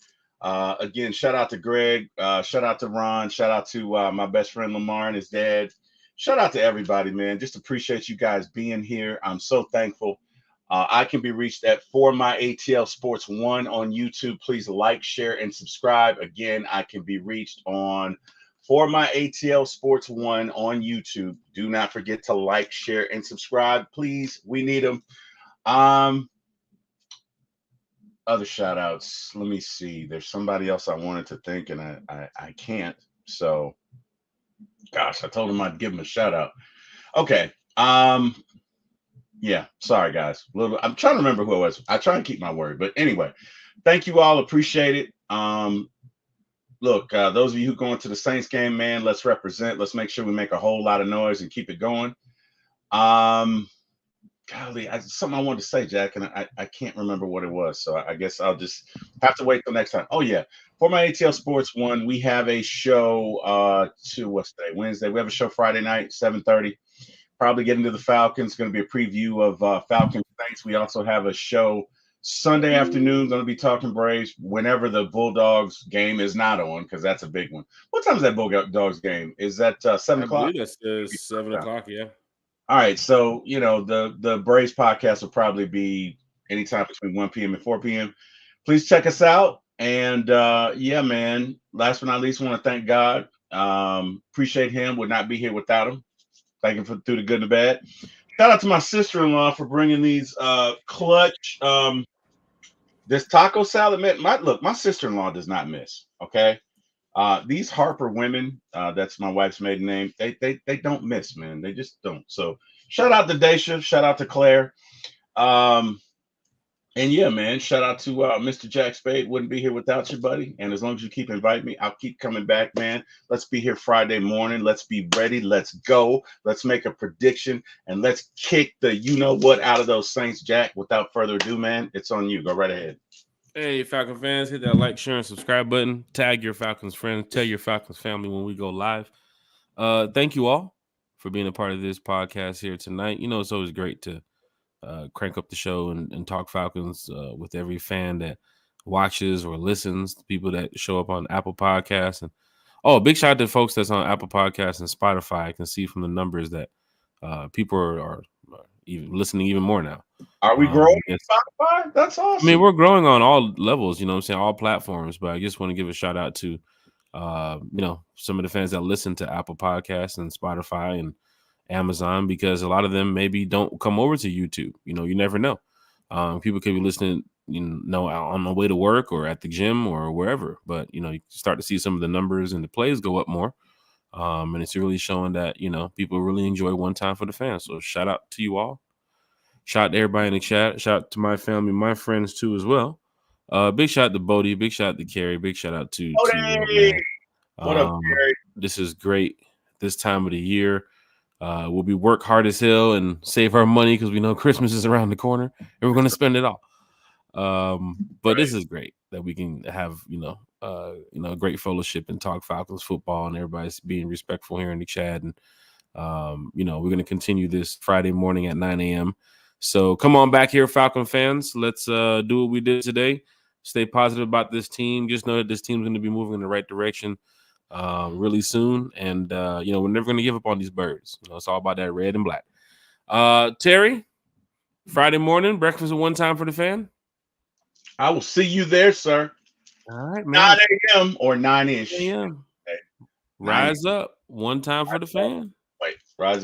S2: Again, shout out to Greg. Shout out to Ron. Shout out to my best friend Lamar and his dad. Shout out to everybody, man. Just appreciate you guys being here. I'm so thankful. I can be reached at For My ATL Sports 1 on YouTube. Please like, share, and subscribe. Again, I can be reached on For My ATL Sports 1 on YouTube. Do not forget to like, share, and subscribe. Please, we need them. Other shout outs. Let me see. There's somebody else I wanted to thank, and I can't. So, gosh, I told him I'd give him a shout out. Okay. Yeah. Sorry, guys. I'm trying to remember who it was. I try and keep my word, but anyway, thank you all. Appreciate it. Look, those of you who going to the Saints game, man, let's represent. Let's make sure we make a whole lot of noise and keep it going. Golly, something I wanted to say, Jack, and I can't remember what it was. So I guess I'll just have to wait till next time. Oh, yeah. For My ATL Sports 1, we have a show what's today? Wednesday. We have a show Friday night, 7:30. Probably getting to the Falcons. Going to be a preview of Falcons Saints. We also have a show Sunday afternoon. Going to be talking Braves whenever the Bulldogs game is not on, because that's a big one. What time is that Bulldogs game? Is that 7 o'clock?
S1: I believe that's 7 o'clock, yeah.
S2: All right, so the Braves podcast will probably be anytime between 1 p.m. and 4 p.m. Please check us out. And yeah, man, last but not least, I want to thank God. Appreciate him. Would not be here without him. Thank him through the good and the bad. Shout out to my sister-in-law for bringing these clutch. This taco salad, man. My sister-in-law does not miss. Okay. These Harper women, that's my wife's maiden name. They don't miss, man. They just don't. So shout out to Daisha. Shout out to Claire. And yeah, man, shout out to Mr. Jack Spade. Wouldn't be here without you, buddy. And as long as you keep inviting me, I'll keep coming back, man. Let's be here Friday morning. Let's be ready. Let's go. Let's make a prediction and let's kick the you-know-what out of those Saints, Jack. Without further ado, man, it's on you. Go right ahead.
S1: Hey, Falcon fans, hit that like, share, and subscribe button. Tag your Falcons friends. Tell your Falcons family when we go live. Thank you all for being a part of this podcast here tonight. It's always great to crank up the show and talk Falcons with every fan that watches or listens, people that show up on Apple Podcasts. And a big shout out to folks that's on Apple Podcasts and Spotify. I can see from the numbers that people are even listening even more now.
S2: Are we growing on Spotify? That's awesome.
S1: I mean, we're growing on all levels, I'm saying, all platforms, but I just want to give a shout out to some of the fans that listen to Apple Podcasts and Spotify and Amazon, because a lot of them maybe don't come over to YouTube. You never know. People could be listening, on the way to work or at the gym or wherever. But you start to see some of the numbers and the plays go up more, and it's really showing that people really enjoy One Time for the Fans. So shout out to you all. Shout out to everybody in the chat. Shout out to my family, my friends too as well. Big shout out to Bodie. Big shout out to Carrie. Big shout out to
S2: Hey,
S1: man.
S2: what up, Gary?
S1: This is great. This time of the year, we'll be work hard as hell and save our money because we know Christmas is around the corner and we're going to spend it all. But this is great that we can have a great fellowship and talk Falcons football, and everybody's being respectful here in the chat. And we're going to continue this Friday morning at 9 a.m. So come on back here, Falcon fans. Let's do what we did today. Stay positive about this team. Just know that this team's going to be moving in the right direction really soon. And, we're never going to give up on these birds. It's all about that red and black. Terry, Friday morning, breakfast at One Time for the Fan.
S2: I will see you there, sir.
S1: All right, man.
S2: 9 a.m. or 9-ish.
S1: a.m. Rise up. One Time for the Fan.
S2: Wait, rise